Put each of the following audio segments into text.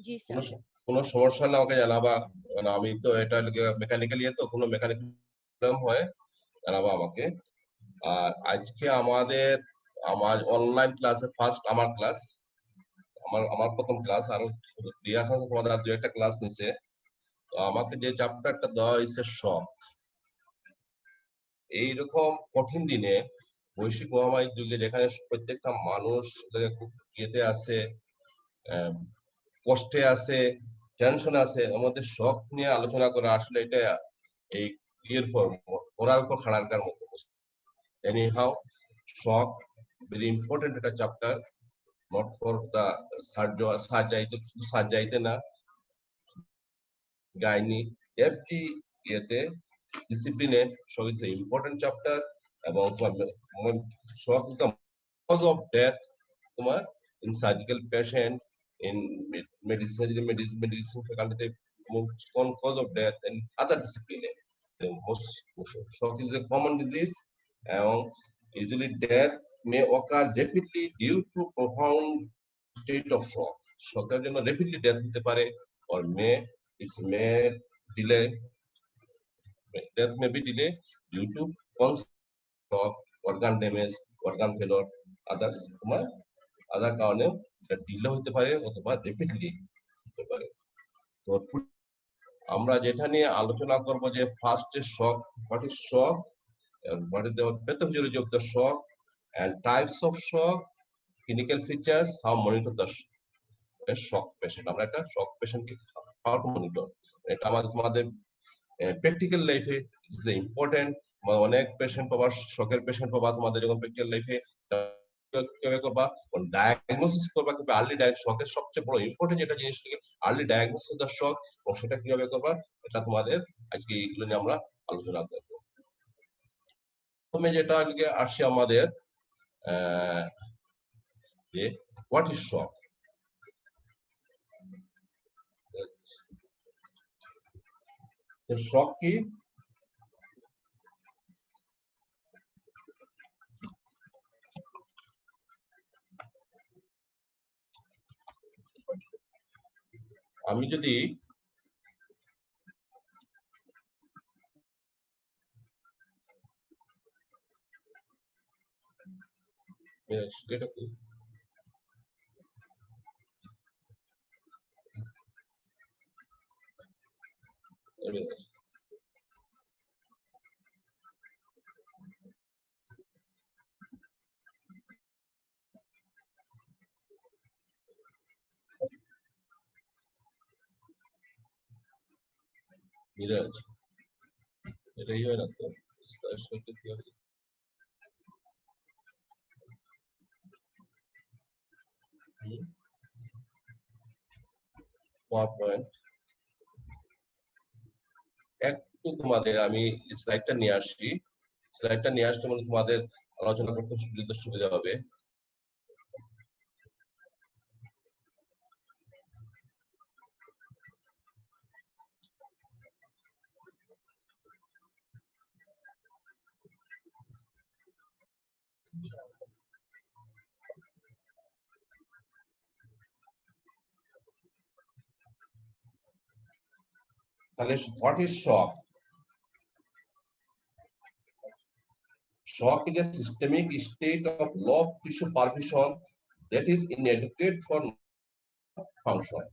জি কোনো স্যার। কোনো সমস্যা হলে আমাকে জানাবা। কারণ আমি তো এটা মেকানিক্যাল ইয়ে তো কোনো মেকানিক প্রবলেম হয় জানাবা আমাকে। আর আজকে আমার অনলাইন ক্লাসে ফার্স্ট আমার ক্লাস। আমার ১ম ক্লাস। আরো রিয়াজ আছে তোমাদের আর ২-১ টা ক্লাস নিছে। তো আমাকে যে চ্যাপ্টারটা দেওয়া হইছে শক। এইরকম কঠিন দিনে বৈশ্বিক মহামারীর যুগে যেখানে প্রত্যেকটা মানুষ খুব ইয়েতে আছে, আহ, কষ্টে আছে, টেনশনে আছে, আমাদের শখ নিয়ে আলোচনা করা আসলে এটা এই ইয়ের পর ওরার উপর খাড়ার মতো। এনি হাউ, শখ ভেরি ইম্পর্টেন্ট একটা চ্যাপ্টার, নট ফর দা সার্জাইতে না, গাইনি এভরি ইয়েতে ডিসিপ্লিনে শখ ইজ ইম্পর্টেন্ট চ্যাপ্টার। এবং shock is the cause of death তোমার in surgical patient, in medicine faculty, most common cause of death and other discipline. The most shock is a common disease, and usually death may occur rapidly due to profound state of shock. Shocker জন্য rapidly death হতে পারে, or may delay. Death may be delayed due to constant shock, organ damage, organ failure, others তোমার আদার কারণে এটা delay হতে পারে অথবা rapidly হতে পারে। তো আমরা যেটা নিয়ে আলোচনা করব যে ফার্স্ট এর shock, what is shock, what is the pathophysiology of the shock and types of shock, clinical features, how monitor the shock patient. আমরা একটা শক পেশেন্টকে হাউ টু মনিটর, এটা তোমাদের প্র্যাকটিক্যাল লাইফে ইজ ইম্পর্টেন্ট। অনেক পেশেন্ট পাবা, শকের পেশেন্ট পাবা তোমাদের যখন প্র্যাকটিক্যাল লাইফে কিভাবে করবা, ডায়াগনোসিস করবা, কিভাবে আর্লি শকের সবচেয়ে বড় ইম্পর্টেন্ট যেটা জিনিস থেকে early diagnosis of the shock, এবং সেটা কিভাবে করবা, এটা তোমাদের আজকে এইগুলো নিয়ে আমরা আলোচনা করব। প্রথমে যেটা আজকে আসি আমাদের যে হোয়াট ইজ শক। শক কি? আমি যদি এটা কি মিরাজ, এটাই হয় না তো? পাওয়ার পয়েন্ট একটু তোমাদের আমি স্লাইডটা নিয়ে আসছি, স্লাইডটা নিয়ে আসলে মানে তোমাদের আলোচনা করতে সুবিধা হবে। তাহলে what is shock? Shock is a systemic state of low tissue perfusion that is inadequate for function.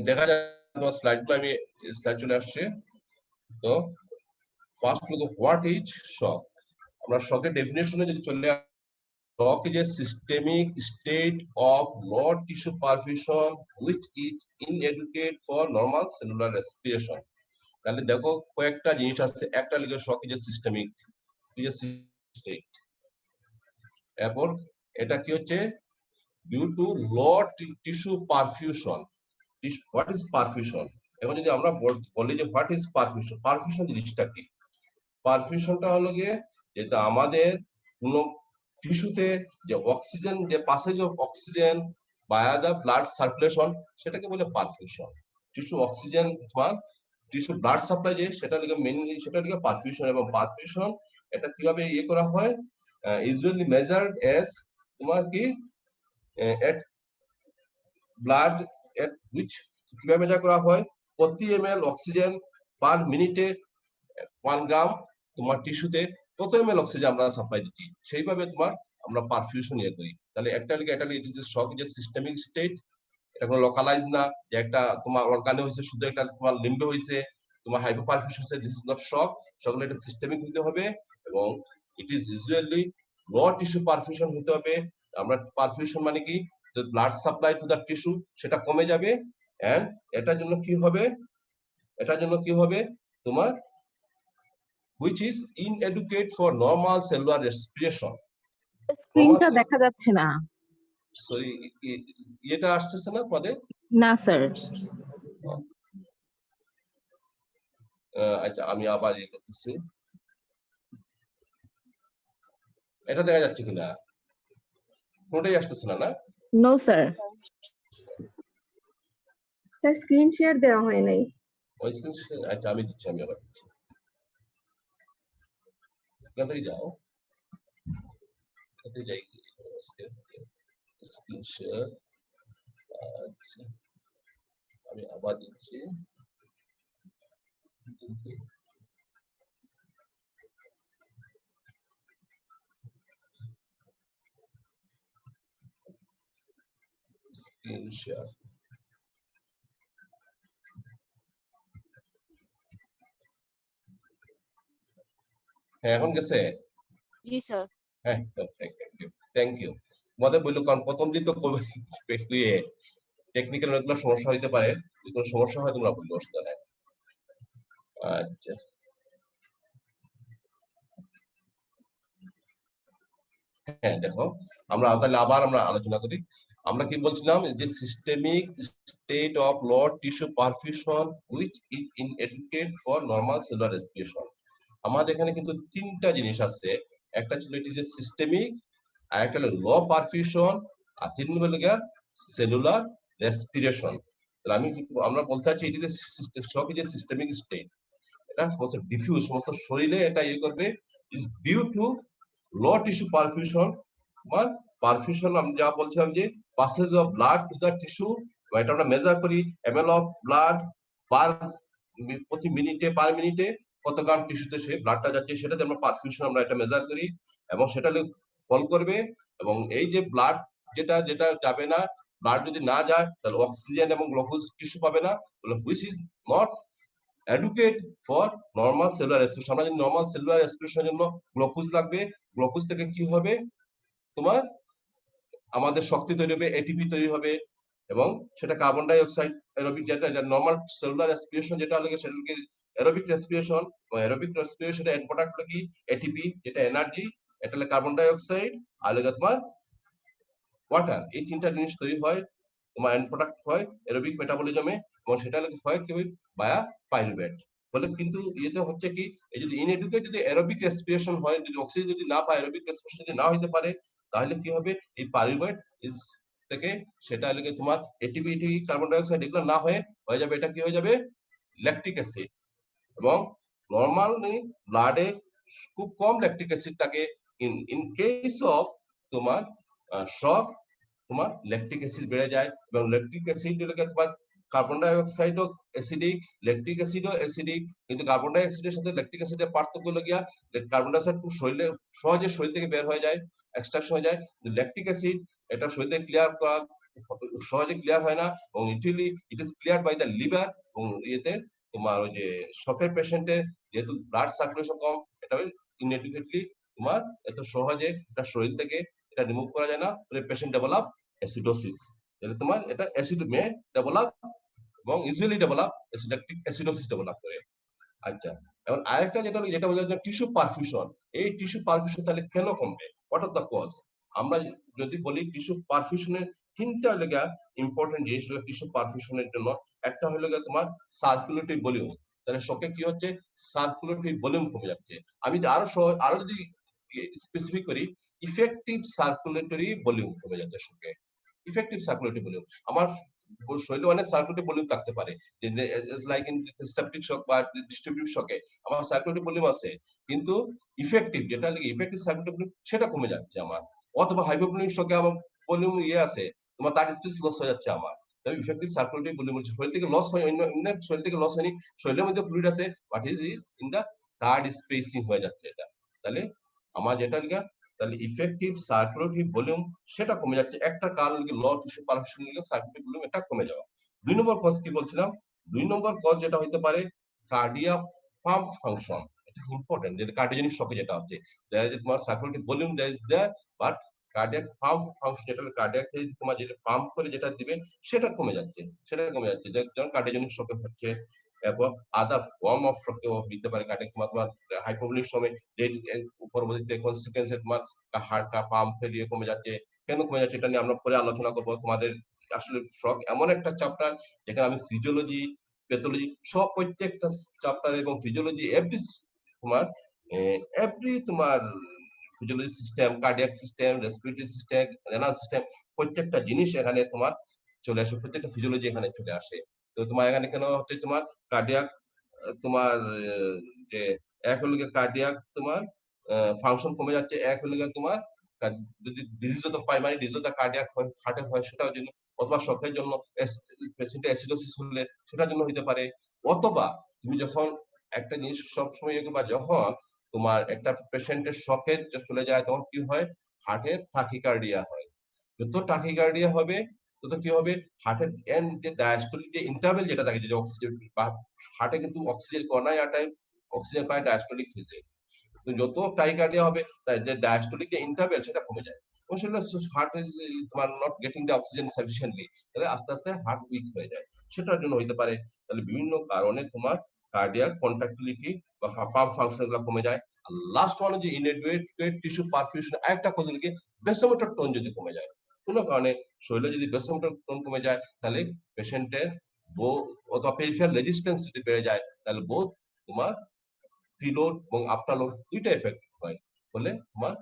দেখা যায় তোমার স্লাইডগুলো আমি স্লাইড চলে আসছে। তো ফার্স্ট হলো হোয়াট ইজ শক। আমরা শকের ডেফিনেশনে যদি চলে, shock is a systemic state of low tissue perfusion which is inadequate for normal cellular respiration. তাহলে দেখো কয়েকটা জিনিস আছে, একটা লিখে shock is a systemic state. এরপর এটা কি হচ্ছে due to low tissue perfusion. What is perfusion? এখন যদি আমরা বলি যে হোয়াট ইজ পারফিউশন, পারফিউশন জিনিসটা কি? পারফিউশনটা হলো গিয়ে যেটা আমাদের কোন টিস্যুতে যে অক্সিজেন, যে পাসেজ অফ অক্সিজেন বায়া দা ব্লাড সার্কুলেশন, সেটাকে বলে পারফিউশন। টিস্যু অক্সিজেন তোমার টিস্যু ব্লাড সাপ্লাই যে সেটা লিগে মেইনলি সেটা লিগে পারফিউশন, এবং পারফিউশন এটা কিভাবে ইয়ে করা হয়, ইউজুয়ালি মেজার্ড এজ তোমার কি এট ব্লাড এট হুইচ, কিভাবে মেজার করা হয় প্রতি ml অক্সিজেন পার মিনিটে 1 গ্রাম তোমার টিস্যুতে কত ml অক্সিজেন আমরা সাপ্লাই দিচ্ছি, সেইভাবে তোমার আমরা পারফিউশন ইয়ে করি। তাহলে একটা লিগে ইট ইজ শক যে সিস্টেমিক স্টেট, এটা কোনো লোকালাইজ না যে একটা তোমার অর্গানে হয়েছে শুধু একটা তোমার লিম্বে হয়েছে তোমার হাইপোপারফিউশন হয়েছে, দিস ইজ নট শক। সকলে এটা সিস্টেমিক হতে হবে এবং it is usually low tissue perfusion হতে হবে। আমরা পারফিউশন মানে কি, blood supply two the tissue সেটা কমে যাবে, এন্ড এটার জন্য কি হবে, এটার জন্য কি হবে তোমার which is inadequate for normal cellular respiration. স্ক্রিনটা দেখা যাচ্ছে না। সরি, এটা আসছে না পদে? না স্যার। আচ্ছা আমি আবার ইয়ে করতেছি, এটা দেখা যাচ্ছে কিনা? কোনটাই আসতেছে না, না? No sir. Sir screen share দেওয়া হয় নাই। ওই স্ক্রিন, আচ্ছা আমি দিচ্ছি, আমি আবার দিচ্ছি। কোথায় যাও, কোথায় যাই স্ক্রিন শেয়ার, আচ্ছা আমি আবার দিচ্ছি। স্ক্রিন শেয়ার, হ্যাঁ এখন গেছে? জি স্যার। হ্যাঁ থ্যাংক ইউ। আমাদের বললো কারণ প্রথম দিন তো টেকনিক্যাল অনেকগুলো সমস্যা হইতে পারে, যদি কোনো সমস্যা হয় তোমরা বললো, অসুবিধা নাই। আচ্ছা হ্যাঁ দেখো, আমরা তাহলে আবার আমরা আলোচনা করি। আমরা কি বলছিলাম যে systemic state of low tissue perfusion which is inadequate for normal cellular respiration. আমাদের এখানে কিন্তু তিনটা জিনিস আছে, একটা ছিল এটি যে সিস্টেমিক, আর একটা হলো লো পারফিউশন, আর তিন নম্বর হলো সেলুলার রেসপিরেশন। তাহলে আমরা বলতে চাচ্ছি এটি যে সিস্টেমিক স্টেট, এটা সমস্ত ডিফিউজ সমস্ত শরীরে এটা ইয়ে করবে, is due to low tissue perfusion. বা পারফিউশন আমি যা বলছিলাম যে passage of blood to the tissue, এটা আমরা মেজার করি ml অফ ব্লাড পার প্রতি মিনিটে, পার মিনিটে কত গ্রাম টিস্যুতে সে ব্লাডটা যাচ্ছে, সেটাতে আমরা পারফিউশন আমরা এটা মেজার করি, এবং সেটা ফল করবে। এবং এই যে ব্লাড যেটা যেটা যাবে না, ব্লাড যদি না যায় তাহলে অক্সিজেন এবং গ্লুকোজ টিস্যু পাবে না, which is not adequate for normal cellular respiration. আমরা যদি নরমাল সেলুলার রেসপিরেশনের জন্য গ্লুকোজ লাগবে, গ্লুকোজ থেকে কি হবে তোমার আমাদের শক্তি তৈরি হবে, এটিপি তৈরি হবে, এবং সেটা কার্বন ডাই অক্সাইড অ্যারোবিক, যেটা নরমাল সেলুলার রেসপিরেশন যেটা লাগে সেটাকে অ্যারোবিক রেসপিরেশন, অ্যারোবিক রেসপিরেশনের এন্ড প্রোডাক্ট হলো কি এটিপি যেটা এনার্জি, এটা হলো কার্বন ডাই অক্সাইড, আর লাগে তোমার ওয়াটার। এই তিনটা জিনিস তৈরি হয়, তোমার এন্ড প্রোডাক্ট হয় অ্যারোবিক মেটাবলিজমে, এবং সেটা লাগে হয় কি বায়া পাইরুভেট। বলে কিন্তু ইয়েতে হচ্ছে কি, এই যদি ইনএডুকেট যদি অ্যারোবিক রেসপিরেশন হয়, যদি অক্সিজেন যদি না পায়, অ্যারোবিক রেসপিরেশন যদি না হইতে পারে, তাহলে কি হবে এই পাইরুভেট ইজ থেকে সেটা লাগে তোমার এটিপি কার্বন ডাই অক্সাইড এগুলো না হয়ে যাবে, এটা কি হয়ে যাবে ল্যাকটিক অ্যাসিড। এবং নরমালি ব্লাডে খুব কম ল্যাকটিক অ্যাসিড থাকে, ইন কেস অফ তোমার শক তোমার ল্যাকটিক অ্যাসিড বেড়ে যায়, এবং ল্যাকটিক অ্যাসিড তোমার carbon die অক্সাইডও acidic, lactic অ্যাসিডও acidic, কিন্তু কার্বন ডাই অক্সাইডের সাথে ল্যাকটিক অ্যাসিডের পার্থক্য হলো গিয়া কার্বন ডাই অক্সাইড খুব শরীরে সহজে শরীর থেকে বের হয়ে যায়, এক্সট্রাকশন হয়ে যায়, কিন্তু ল্যাকটিক অ্যাসিড এটা শরীর থেকে ক্লিয়ার করা সহজে ক্লিয়ার হয় না, এবং it is clear by the liver. এবং ইয়েতে তোমার ওই যে শকের পেশেন্টের যেহেতু ব্লাড সার্কুলেশন কম, এটা ইনএডিকুয়েটলি তোমার এত সহজে এটা শরীর থেকে এটা রিমুভ করা যায় না, পেশেন্ট ডেভেলপ অ্যাসিডোসিস। এটা তোমার এটা অ্যাসিড মে ডেভেলপ, এবং ইউজুয়ালি ডেভেলপ অ্যাসিডোসিস ডেভেলপ করে। আচ্ছা, এখন আরেকটা যেটা বললাম টিস্যু পারফিউশন, এই টিস্যু পারফিউশন তাহলে কেন কমবে, হোয়াট আর দ্য কজ? আমরা যদি বলি টিস্যু পারফিউশনের তিনটা লেগা ইম্পর্টেন্ট জিনিস হলো টিস্যু পারফিউশনের জন্য। একটা হলো তোমার সার্কুলেটরি ভলিউম, তাহলে শকে কি হচ্ছে সার্কুলেটরি ভলিউম কমে যাচ্ছে। আমি আরো যদি স্পেসিফিক করি, ইফেক্টিভ সার্কুলেটরি ভলিউম কমে যাচ্ছে শকে, ইফেক্টিভ সার্কুলেটরি ভলিউম। আমার শরীরে অনেক সার্কুলেটরি ভলিউম থাকতে পারে, লাইক ইন সেপটিক শক বা ডিস্ট্রিবিউটিভ শকে আমার সার্কুলেটরি ভলিউম আছে, কিন্তু ইফেক্টিভ যেটা ইফেক্টিভ সার্কুলেটরি ভলিউম সেটা কমে যাচ্ছে আমার, অথবা হাইপোভলিউমিক শকে আমার ভলিউম আছে, তোমার তার স্পেস লস হয়ে যাচ্ছে আমার। তবে ইফেক্টিভ সার্কুলেটরি ভলিউম শরীর থেকে লস হয়, শরীর থেকে লস হয়নি, শরীরের মধ্যে ফ্লুইড আছে, but is in the third spacing হয়ে যাচ্ছে এটা। তাহলে আমার যেটা লিখা, তাহলে ইফেক্টিভ সার্কুলেটরি ভলিউম সেটা কমে যাচ্ছে, একটা কারণ ল টিস্যু পারফিউশন লিখে সার্কুলেটরি ভলিউম এটা কমে যাওয়া। 2 নম্বর কজ কি বলছিলাম, 2 নম্বর কজ যেটা হতে পারে cardiac pump function, it is important, যেটা কার্ডিওজেনিক শকে যেটা হচ্ছে, যে তোমার circulatory volume there is there, but cardiac pump function যেটা কার্ডিয়াক তোমার যেটা পাম্প করে যেটা দিবে সেটা কমে যাচ্ছে, যেমন কার্ডিওজেনিক শকে হচ্ছে। এরপর আদার ফর্ম অফ শকেও হতে পারে কার্ডিয়াক, তোমার হাইপোভলিক সময় পরবর্তীতে কনসিকুয়েন্সে তোমার হার্ট পাম্প ফেলিয়ে কমে যাচ্ছে। কেন কমে যাচ্ছে এটা নিয়ে আমরা পরে আলোচনা করবো। তোমাদের আসলে শক এমন একটা চ্যাপ্টার যেখানে আমি ফিজিওলজি, প্যাথোলজি সব প্রত্যেকটা চ্যাপ্টার এবং ফিজিওলজি এভরি তোমার তোমার physiology system, cardiac system, respiratory system, renal system, প্রত্যেকটা জিনিস এখানে তোমার চলে আসে, প্রত্যেকটা ফিজিওলজি এখানে চলে আসে। তো তোমার এখানে কেন হচ্ছে তোমার কার্ডিয়াক তোমার যে এক হলো কার্ডিয়াক তোমার ফাংশন কমে যাচ্ছে, এক হলো তোমার যদি disease of primary disease of cardiac হার্টের হয় সেটার জন্য, অথবা শকের জন্য পেশেন্টের অ্যাসিডোসিস হলে সেটার জন্য হতে পারে, অথবা তুমি যখন একটা জিনিস সবসময় বা যখন তোমার একটা পেশেন্টের শকের চলে যায় তখন কি হয়, হার্টের টাকিকার্ডিয়া হয়। যত টাকিকার্ডিয়া হবে তত কি হবে, হার্টের এন্ড যে ডায়াস্টোলিক যে ইন্টারভেল যেটা থাকে, যে অক্সিজেন বা হার্টে কিন্তু অক্সিজেন কণায় আটায় অক্সিজেন পায় ডায়াস্টোলিক ফেজে, তো যত টাইকার্ডিয়া হবে তার যে ডায়াস্টোলিক যে ইন্টারভেল সেটা কমে যায়, এবং সেটা হার্ট ইজ তোমার not getting the oxygen sufficiently, তাহলে আস্তে আস্তে হার্ট উইক হয়ে যায়, সেটার জন্য হইতে পারে। তাহলে বিভিন্ন কারণে তোমার কার্ডিয়াক কন্ট্রাক্টিলিটি বা পাম্প ফাংশন গুলো কমে যায়। আর লাস্ট ওয়ান যে ইনএডুকেট টিস্যু পারফিউশন, একটা কথা লিখে বেসোমেটার টোন যদি কমে যায়, কোনো কারণে শরীরে যদি বেসোমেটার টোন কমে যায়, তাহলে পেশেন্টের অথবা পেরিফেরাল রেজিস্ট্যান্স যদি বেড়ে যায়, তাহলে বোধ তোমার প্রিলোড এবং আফটারলোড দুইটা এফেক্ট হয়, বলে তোমার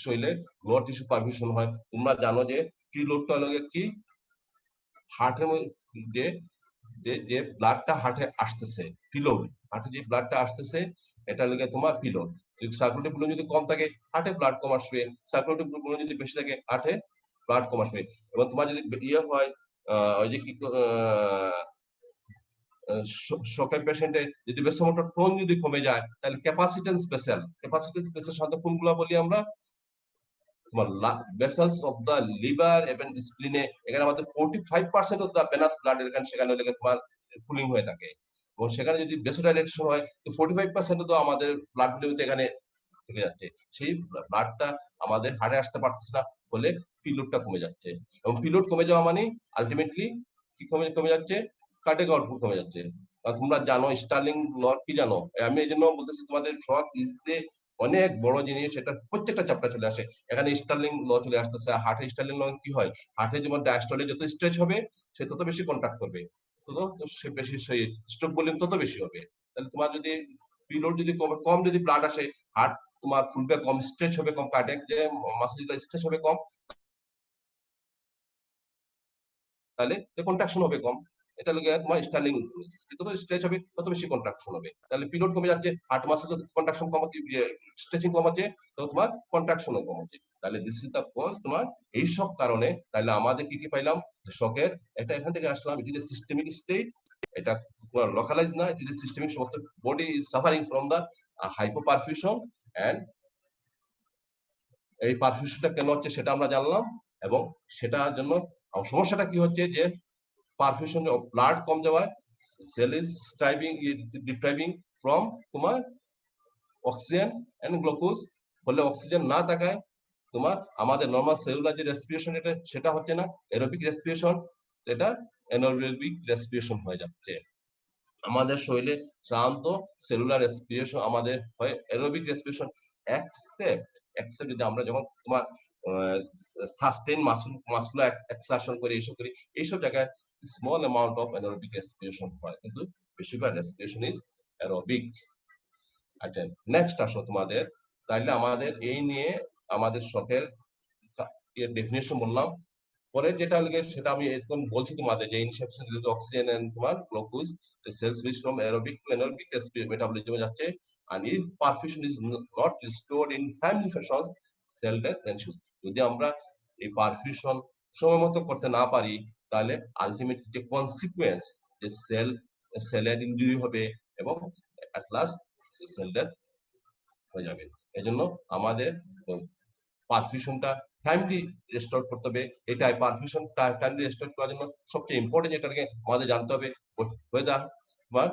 শরীরে লোয়ার টিস্যু পারফিউশন হয়। তোমরা জানো যে প্রিলোডটা হলো কি, হার্টের মধ্যে যে ব্লাডটা হার্টে আসতেছে, প্রিলোড, হার্টে যে ব্লাডটা আসতেছে এটা লাগে তোমার প্রিলোড। সার্কুলেটরি ভলিউম যদি কম থাকে হার্টে ব্লাড কম আসবে, সার্কুলেটরি ভলিউম যদি বেশি থাকে হার্টে ব্লাড কম আসবে। এবং তোমার যদি ইয়ে হয় ওই যে কি শকের পেশেন্টে যদি বেসোমোটর টোন যদি কমে যায়, তাহলে ক্যাপাসিটেন্স ভেসেল, ক্যাপাসিটেন্স ভেসেল সাধারণত কোনগুলো বলি আমরা, তোমার ভেসেলস অফ দা লিভার এবং স্প্লিনে, এখানে আমাদের 45% অফ দা ভেনাস ব্লাড এখানে সেখানে লেগে তোমার পুলিং হয়ে থাকে, এবং সেখানে যদি ভেসোডাইলেটেশন হয় তো 45% তো আমাদের ব্লাড ভলিউম এখানে থেকে যাচ্ছে, সেই ব্লাডটা আমাদের হার্টে আসতে পারতেছে না বলে পিলোডটা কমে যাচ্ছে, এবং পিলোড কমে যাওয়া মানে আলটিমেটলি কি কমে যাচ্ছে, কার্ডিয়াক আউটপুট কমে যাচ্ছে। তোমরা জানো স্টার্লিং ল কি জানো, আমি এই জন্য বলতেছি তোমাদের শক ইজ যে অনেক বড় জিনিস, এটা প্রত্যেকটা চ্যাপ্টার চলে আসে, এখানে স্টার্লিং ল চলে আসতেছে। হার্টে স্টার্লিং ল কি হয়, হার্টে যেমন ডায়াস্টলে যত স্ট্রেচ হবে সে তত বেশি কন্ট্রাক্ট করবে, তত সে বেশি সেই স্ট্রোক ভলিউম তত বেশি হবে। তাহলে তোমার যদি পিলোড যদি কম যদি ব্লাড আসে, হার্ট তোমার ফুলবে কম, স্ট্রেচ হবে কম, কার্ডিয়াক যে মাসেলটা স্ট্রেচ হবে কম, তাহলে কন্ট্রাকশন হবে কম, এটা লাগে তোমার স্টার্লিং যত স্ট্রেচ হবে তত বেশি কন্ট্রাকশন হবে। তাহলে পিলোড কমে যাচ্ছে, হার্ট মাসেল যত কন্ট্রাকশন কম হচ্ছে, স্ট্রেচিং কম হচ্ছে, তো তোমার কন্ট্রাকশনও কম হচ্ছে। তাহলে দিস ইজ দা কজ তোমার এই সব কারণে। তাহলে আমাদের কি কি পাইলাম, শকের এটা এখান থেকে আসলাম, it is a systemic state, এটা তোমার লোকালাইজ না, ইট ইজ এ সিস্টেমিক, সমস্ত body is suffering from the hypoperfusion, and এই পারফিউশনটা কেন হচ্ছে সেটা আমরা জানলাম, এবং সেটার জন্য সমস্যাটা কি হচ্ছে যে পারফিউশন ব্লাড কম যাওয়ায় সেল ইজ ডিপ্রাইভিং ফ্রম তোমার অক্সিজেন এন্ড গ্লুকোজ, বলে অক্সিজেন না থাকায় তোমার আমাদের নরমাল সেলুলার যে রেসপিরেশন এটা সেটা হচ্ছে না, এরোবিক রেসপিরেশন, এটা অ্যানারোবিক রেসপিরেশন হয়ে যাচ্ছে। আমাদের শরীরে সাধারণত সেলুলার রেসপিরেশন আমাদের হয় অ্যারোবিক রেসপিরেশন, এক্সেপ্ট যদি আমরা যখন তোমার সাস্টেইন মাসকুলার এক্সারশন করি, এইসব করি, এইসব জায়গায় small amount of anaerobic respiration হয়, কিন্তু বেশিরভাগ রেসপিরেশন ইজ অ্যারোবিক। আচ্ছা নেক্সট আসো তোমাদের, তাইলে আমাদের এই নিয়ে আমাদের শখের ডেফিনেশন বললাম, পরে যেটা লাগে সেটা আমি এখন বলছি তোমাদের যে ইনসেপশন অক্সিজেন এন্ড তোমার glucose cell switch from aerobic to anaerobic মেটাবলিজমে যাচ্ছে and if perfusion is not restored in timely fashion cell death ensures যদি আমরা এই পারফিউশন সময় মতো করতে না পারি তাহলে আলটিমেটলি যে কনসিকুয়েন্স যে সেলের ইনজুরি হবে এবং এট লাস্ট সেল ডেথ হয়ে যাবে। এজন্য আমাদের পারফিউশনটা টাইমলি রেস্টোর করতে হবে। এটাই পারফিউশন টাইমলি রেস্টোর করার জন্য সবচেয়ে ইম্পর্টেন্ট যেটাকে আমাদের জানতে হবে ওয়েদার তোমার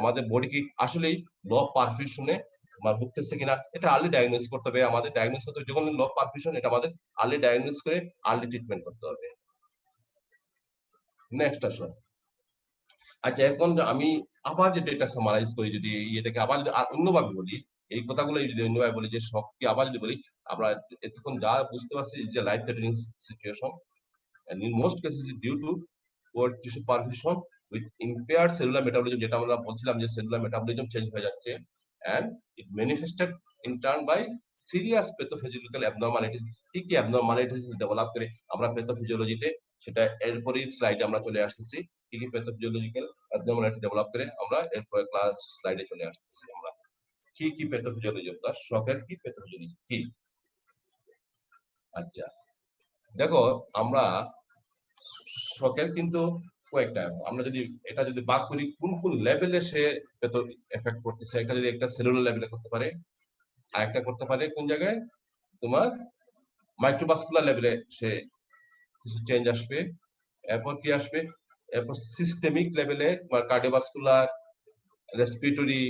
আমাদের বডি কি আসলেই লো পারফিউশনে তোমার ভুগতেছে কিনা, এটা আর্লি ডায়াগনোস করতে হবে। আমাদের ডায়াগনোস করতে হবে যখন লো পারফিউশন, এটা আমাদের আর্লি ডায়াগনোস করে আর্লি ট্রিটমেন্ট করতে হবে। নেক্সট আসো। আচ্ছা, এখন আমি আবার যে ডেটা সামারাইজ করি, যদি এটাকে আবার যদি অন্যভাবে বলি, এই কথাগুলো যদি অন্যভাবে বলি যে শক্তি আবার যদি বলি, আমরা এতক্ষণ যা বুঝতে পারছি যে life threatening situation and in most cases is due to poor tissue perfusion with impaired cellular metabolism, যেটা আমরা বলছিলাম যে সেলুলার মেটাবলিজম চেঞ্জ হয়ে যাচ্ছে and it manifested in turn by serious pathophysiological abnormalities। কি কি abnormalities ডেভেলপ করে আমরা প্যাথোফিজিওলজিতে, সেটা এরপরই স্লাইডে আমরা চলে আসতেছি। কি কি প্যাথোফিজিওলজিক্যাল abnormality ডেভেলপ করে আমরা এরপর ক্লাস স্লাইডে চলে আসতেছি। আমরা কি কি প্যাথোফিজিওলজি অর্থাৎ শকের কি প্যাথোফিজিওলজি কি। আচ্ছা দেখো, আমরা শকের কিন্তু কয়েকটা, আমরা যদি এটা যদি ভাগ করি কোন কোন লেভেলে সে এফেক্ট করতেছে, একটা যদি একটা সেলুলার লেভেলে করতে পারে, আর একটা করতে পারে কোন জায়গায় তোমার মাইক্রোভাস্কুলার লেভেলে সে কিছু চেঞ্জ আসবে। এরপর কি আসবে, এরপর সিস্টেমিক লেভেলে তোমার কার্ডিওভাস্কুলার, রেসপিরেটরি,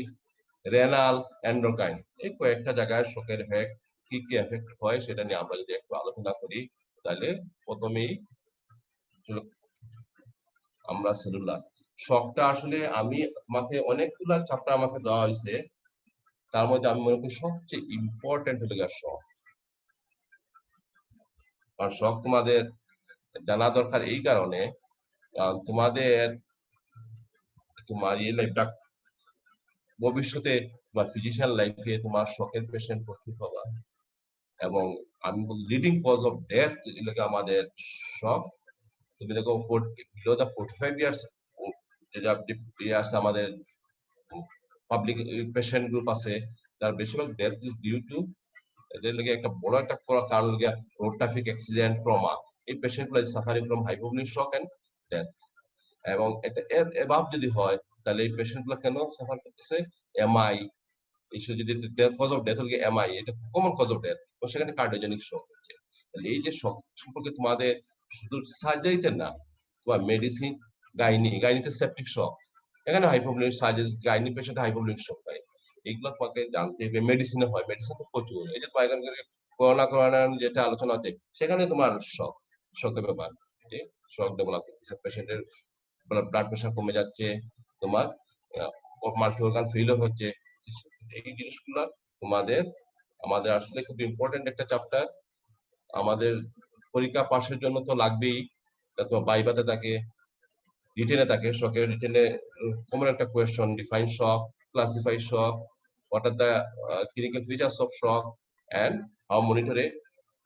রেনাল, এন্ডোক্রাইন, এই কয়েকটা জায়গায় শকের এফেক্ট কি কি এফেক্ট হয় সেটা নিয়ে আমরা যদি একটু আলোচনা করি, তাহলে প্রথমেই আমরা সেলুলার শকটা আসলে আমি তোমাকে অনেকগুলা চ্যাপ্টার আমাকে দেওয়া হয়েছে, তার মধ্যে আমি মনে করি সবচেয়ে ইম্পর্টেন্ট হলো শক। আর শক তোমাদের জানা দরকার এই কারণে, তোমাদের তোমার এই লাইফটা ভবিষ্যতে বা ফিজিশিয়ান লাইফে তোমার শকের পেশেন্ট প্রস্তুত হবা, এবং আমি বলি লিডিং কজ অফ ডেথ এলাকা আমাদের শক। তুমি দেখো বিলো দা 45 ইয়ার্স যেটা আমাদের পাবলিক পেশেন্ট গ্রুপ আছে, তার বেশিরভাগ ডেথ ইজ ডিউ টু এদের লাগে একটা বড় একটা কারণ লাগে রোড ট্রাফিক অ্যাক্সিডেন্ট, ট্রমা। এই পেশেন্ট গুলো suffering from hypovolemic shock and death. এবং এটা এর এভাব যদি হয় তাহলে এই পেশেন্ট গুলো কেন সাফার করতেছে, এমআই ইস্যু যদি কজ অফ ডেথ হলে এমআই, এটা কমন কজ অফ ডেথ, তো সেখানে কার্ডিওজেনিক শক হচ্ছে। তাহলে এই যে শক সম্পর্কে তোমাদের শুধু সার্জারিতে না, তোমার মেডিসিন, গাইনিতে সেপটিক শক, এখানে হাইপোভোলিক সার্জারি গাইনি পেশেন্ট হাইপোভোলিক শক হয়, এগুলো তোমাকে জানতে হবে। মেডিসিনে হয়, মেডিসিন তো প্রচুর, এই যে করোনা যেটা আলোচনা হচ্ছে সেখানে তোমার শকের ব্যাপার, যে শক ডেভেলপ করতেছে, পেশেন্টের ব্লাড প্রেশার কমে যাচ্ছে, তোমার মাল্টি অর্গান ফেইলিওর হচ্ছে। এই জিনিসগুলো আমাদের আসলে খুব ইম্পর্টেন্ট একটা চ্যাপ্টার। আমাদের পরীক্ষা পাশের জন্য তো লাগবেই, তোমার বাইবাতে থাকে, রিটেনে থাকে। শকের রিটেনে কমন একটা question, define shock, classify shock, what are the clinical features of shock and how monitor a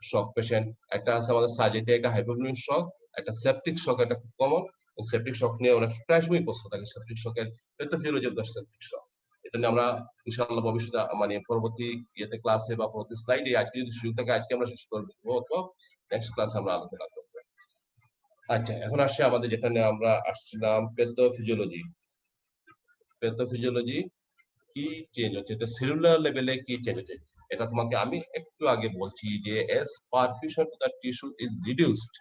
shock patient। একটা আছে আমাদের সার্জারিতে একটা হাইপোভোলিক শক, একটা সেপটিক শক, একটা খুব কমন। সেপটিক শক নিয়ে অনেক প্রায় সময় প্রশ্ন থাকে, সেপটিক শকের pathophysiology of the septic shock. এটা নিয়ে আমরা ইনশাআল্লাহ ভবিষ্যতে মানে পরবর্তী ইয়েতে ক্লাসে বা পরবর্তী স্লাইডে, আজকে যদি সুযোগ থাকে আজকে আমরা শেষ করব, তো নেক্সট ক্লাসে আমরা আলোচনা করব। আচ্ছা, এখন আসছে আমাদের যেটা নিয়ে আমরা আসছিলাম, প্যাথোফিজিওলজি। প্যাথোফিজিওলজি কি চেঞ্জ হচ্ছে, এটা সেলুলার লেভেলে কি চেঞ্জ হচ্ছে, এটা তোমাকে আমি একটু আগে বলছি যে as perfusion to the tissue is reduced,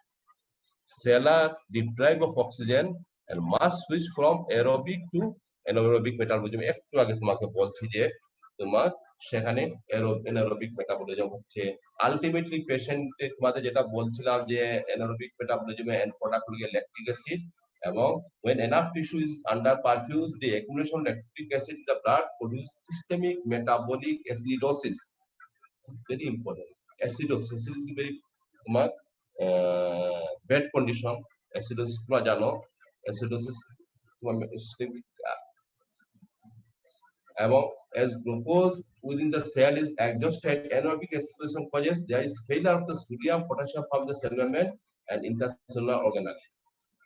cells are deprived of oxygen and must switch from aerobic to anaerobic metabolism। একটু আগে তোমাকে বলছি যে তোমার সেখানে anaerobic metabolism হচ্ছে। আলটিমেটলি পেশেন্টে তোমাদের যেটা বলছিলাম যে anaerobic metabolism এর এন্ড প্রোডাক্ট হলো ল্যাকটিক অ্যাসিড, এবং when enough tissue is under perfuse, the accumulation of lactic acid in the blood produce systemic metabolic acidosis. It's very important. Acidosis is very তোমার bad condition. Acidosis তোমরা জানো, acidosis তোমার এবং as glucose within the cell is exhausted, anaerobic aspiration causes there is failure of the sodium potassium from the cell membrane and intracellular organelle.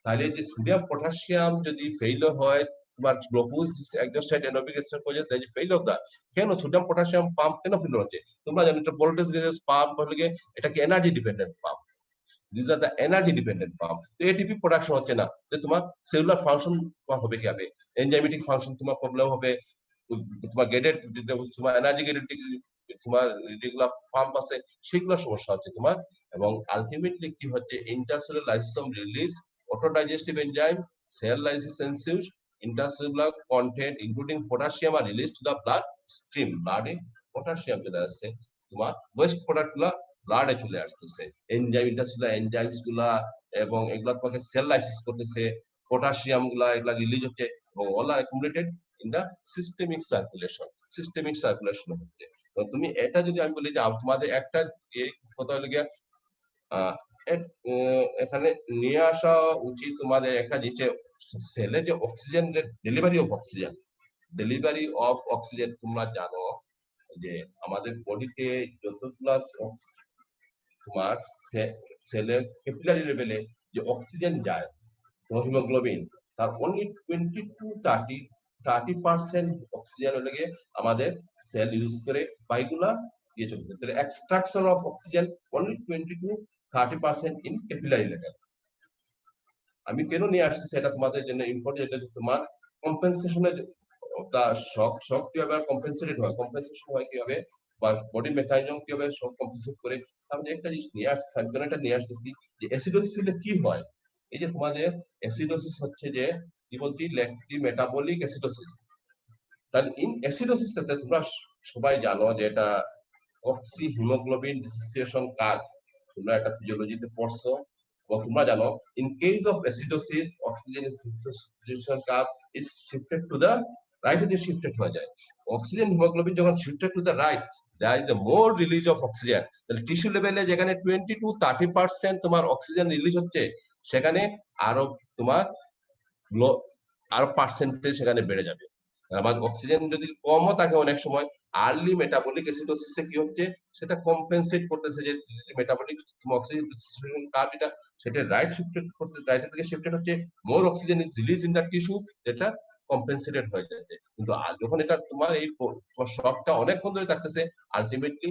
তাহলে যে sodium potassium যদি failure হয়, তোমার glucose এক্সোসাইড এনোবিক state পর্যায়ে যে ফেইল অফ দা, কেন sodium potassium pump কেন failure হচ্ছে? তোমরা জানো এটা ভোল্টেজ রেজিস্ট্যান্স পাম্প হলে এটা কি energy dependent pump. This are the energy dependent pump. তো এটিপি প্রোডাকশন হচ্ছে না, যে তোমার সেলুলার ফাংশন হবে কিভাবে, এনজাইমেটিক ফাংশন তোমার প্রবলেম হবে, তোমার গেটেড তোমার এনার্জি গেটেড তোমার যেগুলা পাম্প আছে সেগুলো সমস্যা হচ্ছে তোমার। এবং আলটিমেটলি কি হচ্ছে, intercellular lysosome release autodigestive enzyme, cell lysis ensues, intracellular content including potassium are released to the blood stream. Blood A potassium চলে আসছে, তোমার ওয়েস্ট প্রোডাক্ট গুলা ব্লাডে চলে আসতেছে, এনজাইম ইন্টারসেলুলার এনজাইমস গুলা, এবং এগুলা তোমাকে সেল লাইসিস করতেছে, পটাশিয়াম গুলা এগুলা রিলিজ হচ্ছে, এবং all are accumulated in the systemic circulation হচ্ছে। তো তুমি এটা যদি আমি বলি যে তোমাদের একটা কথা হলো গিয়া এখানে নিয়ে আসা উচিত তোমাদের একটা যে সেলে যে অক্সিজেন, ডেলিভারি অফ অক্সিজেন, তোমরা জানো যে আমাদের বডিতে যতগুলা তোমার সেলের ক্যাপিলারি লেভেলে যে অক্সিজেন যায়, হিমোগ্লোবিন, তার অনলি 20 to 30% অক্সিজেন হলে গিয়ে আমাদের সেল ইউজ করে বাইগুলা দিয়ে চলছে। তাহলে extraction of oxygen only 20 to 30% in capillary level. আমি কেন নিয়ে আসছি সেটা তোমাদের জন্য ইম্পর্টেন্ট, যেটা তোমার কম্পেনসেশনের দা শক কিভাবে কম্পেনসেটেড হয়, কম্পেনসেশন হয় কিভাবে, বা বডি মেকানিজম কিভাবে শক কম্পেনসেট করে। আমি একটা জিনিস নিয়ে আসছি, সাইকেলটা নিয়ে আসতেছি যে অ্যাসিডোসিস হলে কি হয়। এই যে তোমাদের অ্যাসিডোসিস হচ্ছে যে কি বলছি, ল্যাকটি মেটাবলিক অ্যাসিডোসিস। তাহলে ইন অ্যাসিডোসিস ক্ষেত্রে তোমরা সবাই জানো যে এটা অক্সি হিমোগ্লোবিন ডিসোসিয়েশন কার্ভ, তোমরা একটা ফিজিওলজিতে পড়ছো, এবং তোমরা জানো in case of acidosis oxygen dissociation curve is shifted to the right, যে শিফটেড হয়ে যায়। অক্সিজেন হিমোগ্লোবিন যখন shifted to the right, there is a more release of oxygen. তাহলে টিস্যু লেভেলে যেখানে 20 to 30% তোমার অক্সিজেন রিলিজ হচ্ছে, সেখানে আরো তোমার আরো পার্সেন্টেজ সেখানে বেড়ে যাবে। আমার অক্সিজেন যদি কমও থাকে অনেক সময়, আর্লি মেটাবলিক অ্যাসিডোসিসে কি হচ্ছে, সেটা কম্পেনসেট করতেছে, যে মেটাবলিক অক্সিজেন কার্ভ এটা সেটা রাইট শিফটেড করতে, রাইট থেকে শিফটেড হচ্ছে, more oxygen is release in the tissue, যেটা কম্পেনসেটেড হয়ে যাচ্ছে। কিন্তু যখন এটা তোমার এই শকটা অনেকক্ষণ ধরে থাকতেছে, আলটিমেটলি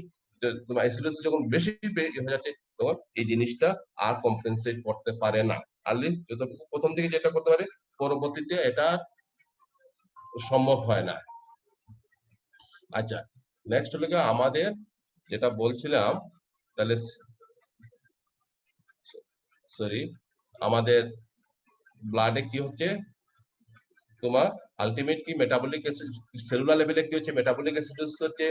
তোমার অ্যাসিডোসিস যখন বেশি হয়ে যাচ্ছে, তখন এই জিনিসটা আর কম্পেনসেট করতে পারে না। আর্লি যতটুকু প্রথম দিকে যেটা করতে পারে, পরবর্তীতে এটা সম্ভব হয় না। আচ্ছা, নেক্সট হলো আমাদের যেটা বলছিলাম, তাহলে সরি, আমাদের ব্লাডে কি হচ্ছে তোমার আলটিমেট কি মেটাবলিক সেলুলার লেভেলে কি হচ্ছে, মেটাবলিক অ্যাসিডোসিস হচ্ছে,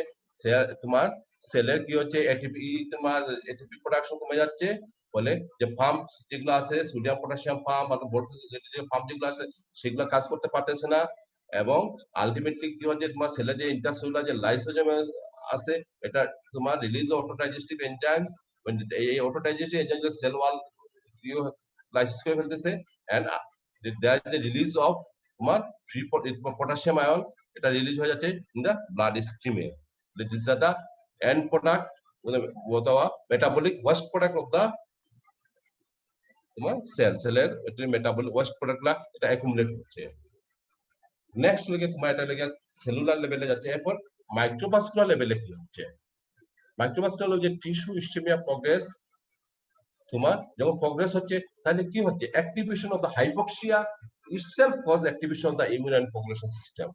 তোমার সেলের কি হচ্ছে, এটিপি, তোমার এটিপি প্রোডাকশন কমে যাচ্ছে, বলে যে পাম্প যেগুলো আছে সোডিয়াম পটাশিয়াম পাম্প আর ভোল্টেজ যে পাম্প যেগুলো আছে সেগুলো কাজ করতে পারতেছে না। এবং আলটিমেটলি কি হচ্ছে, তোমার সেলের যে ইন্টারসেলুলার যে লাইসোজোম আছে, এটা তোমার রিলিজ অটোডাইজেস্টিভ এনজাইমস, এই autodigestive enzyme cell wall lysis করে ফেলতেছে, and there is the release of তোমার ফ্রি পটাশিয়াম আয়ন, এটা রিলিজ হয়ে যাচ্ছে ইন দা ব্লাড স্ট্রিমে। This are the end product অথবা metabolic waste product of the তোমার সেলের মেটাবলিক ওয়েস্ট প্রোডাক্টগুলা এটা অ্যাকুমুলেট হচ্ছে। নেক্সট লেগে তোমার এটা লেগে সেলুলার লেভেলে যাচ্ছে। এরপর মাইক্রোভাস্কুলার লেভেলে কি হচ্ছে, মাইক্রোভাস্কুলার যে টিস্যু ইস্কেমিয়া প্রোগ্রেস, তোমার যখন প্রোগ্রেস হচ্ছে, তাহলে কি হচ্ছে, activation of the hypoxia itself cause activation of the immune and coagulation system.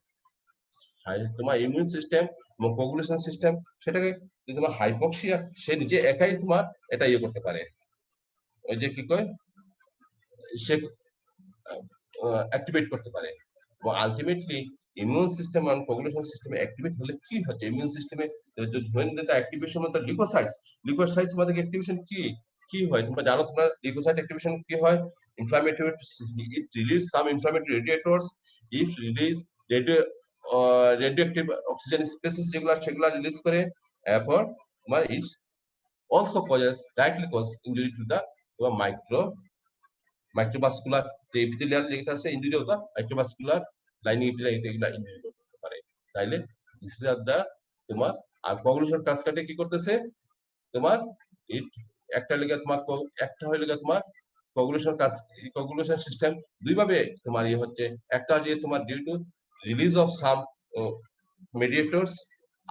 তোমার ইমিউন সিস্টেম এবং কোগুলেশন সিস্টেম, সেটাকে তোমার হাইপোক্সিয়া সে নিজে একাই তোমার এটা ইয়ে করতে পারে, ওই যে কি কয় সে অ্যাক্টিভেট করতে পারে। এবং আলটিমেটলি ইমিউন সিস্টেম আর কোগুলেশন সিস্টেমে অ্যাক্টিভেট হলে কি হচ্ছে, ইমিউন সিস্টেমে when the activation of the leukocytes মানে অ্যাক্টিভেশন কি হয় তোমরা জানো, তোমরা লিউকোসাইট অ্যাক্টিভেশন কি হয়, inflammatory, it release some inflammatory radiators, if release radioactive oxygen species সেগুলা রিলিজ করে। এরপর তোমার it also directly cause injury to the তোমার মাইক্রোভাস্কুলার epithelial যেটা আছে, injury of the microvascular lining এগুলা ইনজুরি করতে পারে। তাইলে দিস ইজ দা তোমার আর কোগুলেশন কাজটাকে কি করতেছে, তোমার it একটা হলো তোমার একটা হলো তোমার কোগুলেশন সিস্টেম দুই ভাবে তোমার ইয়ে হচ্ছে। একটা হচ্ছে তোমার due to release of some mediators,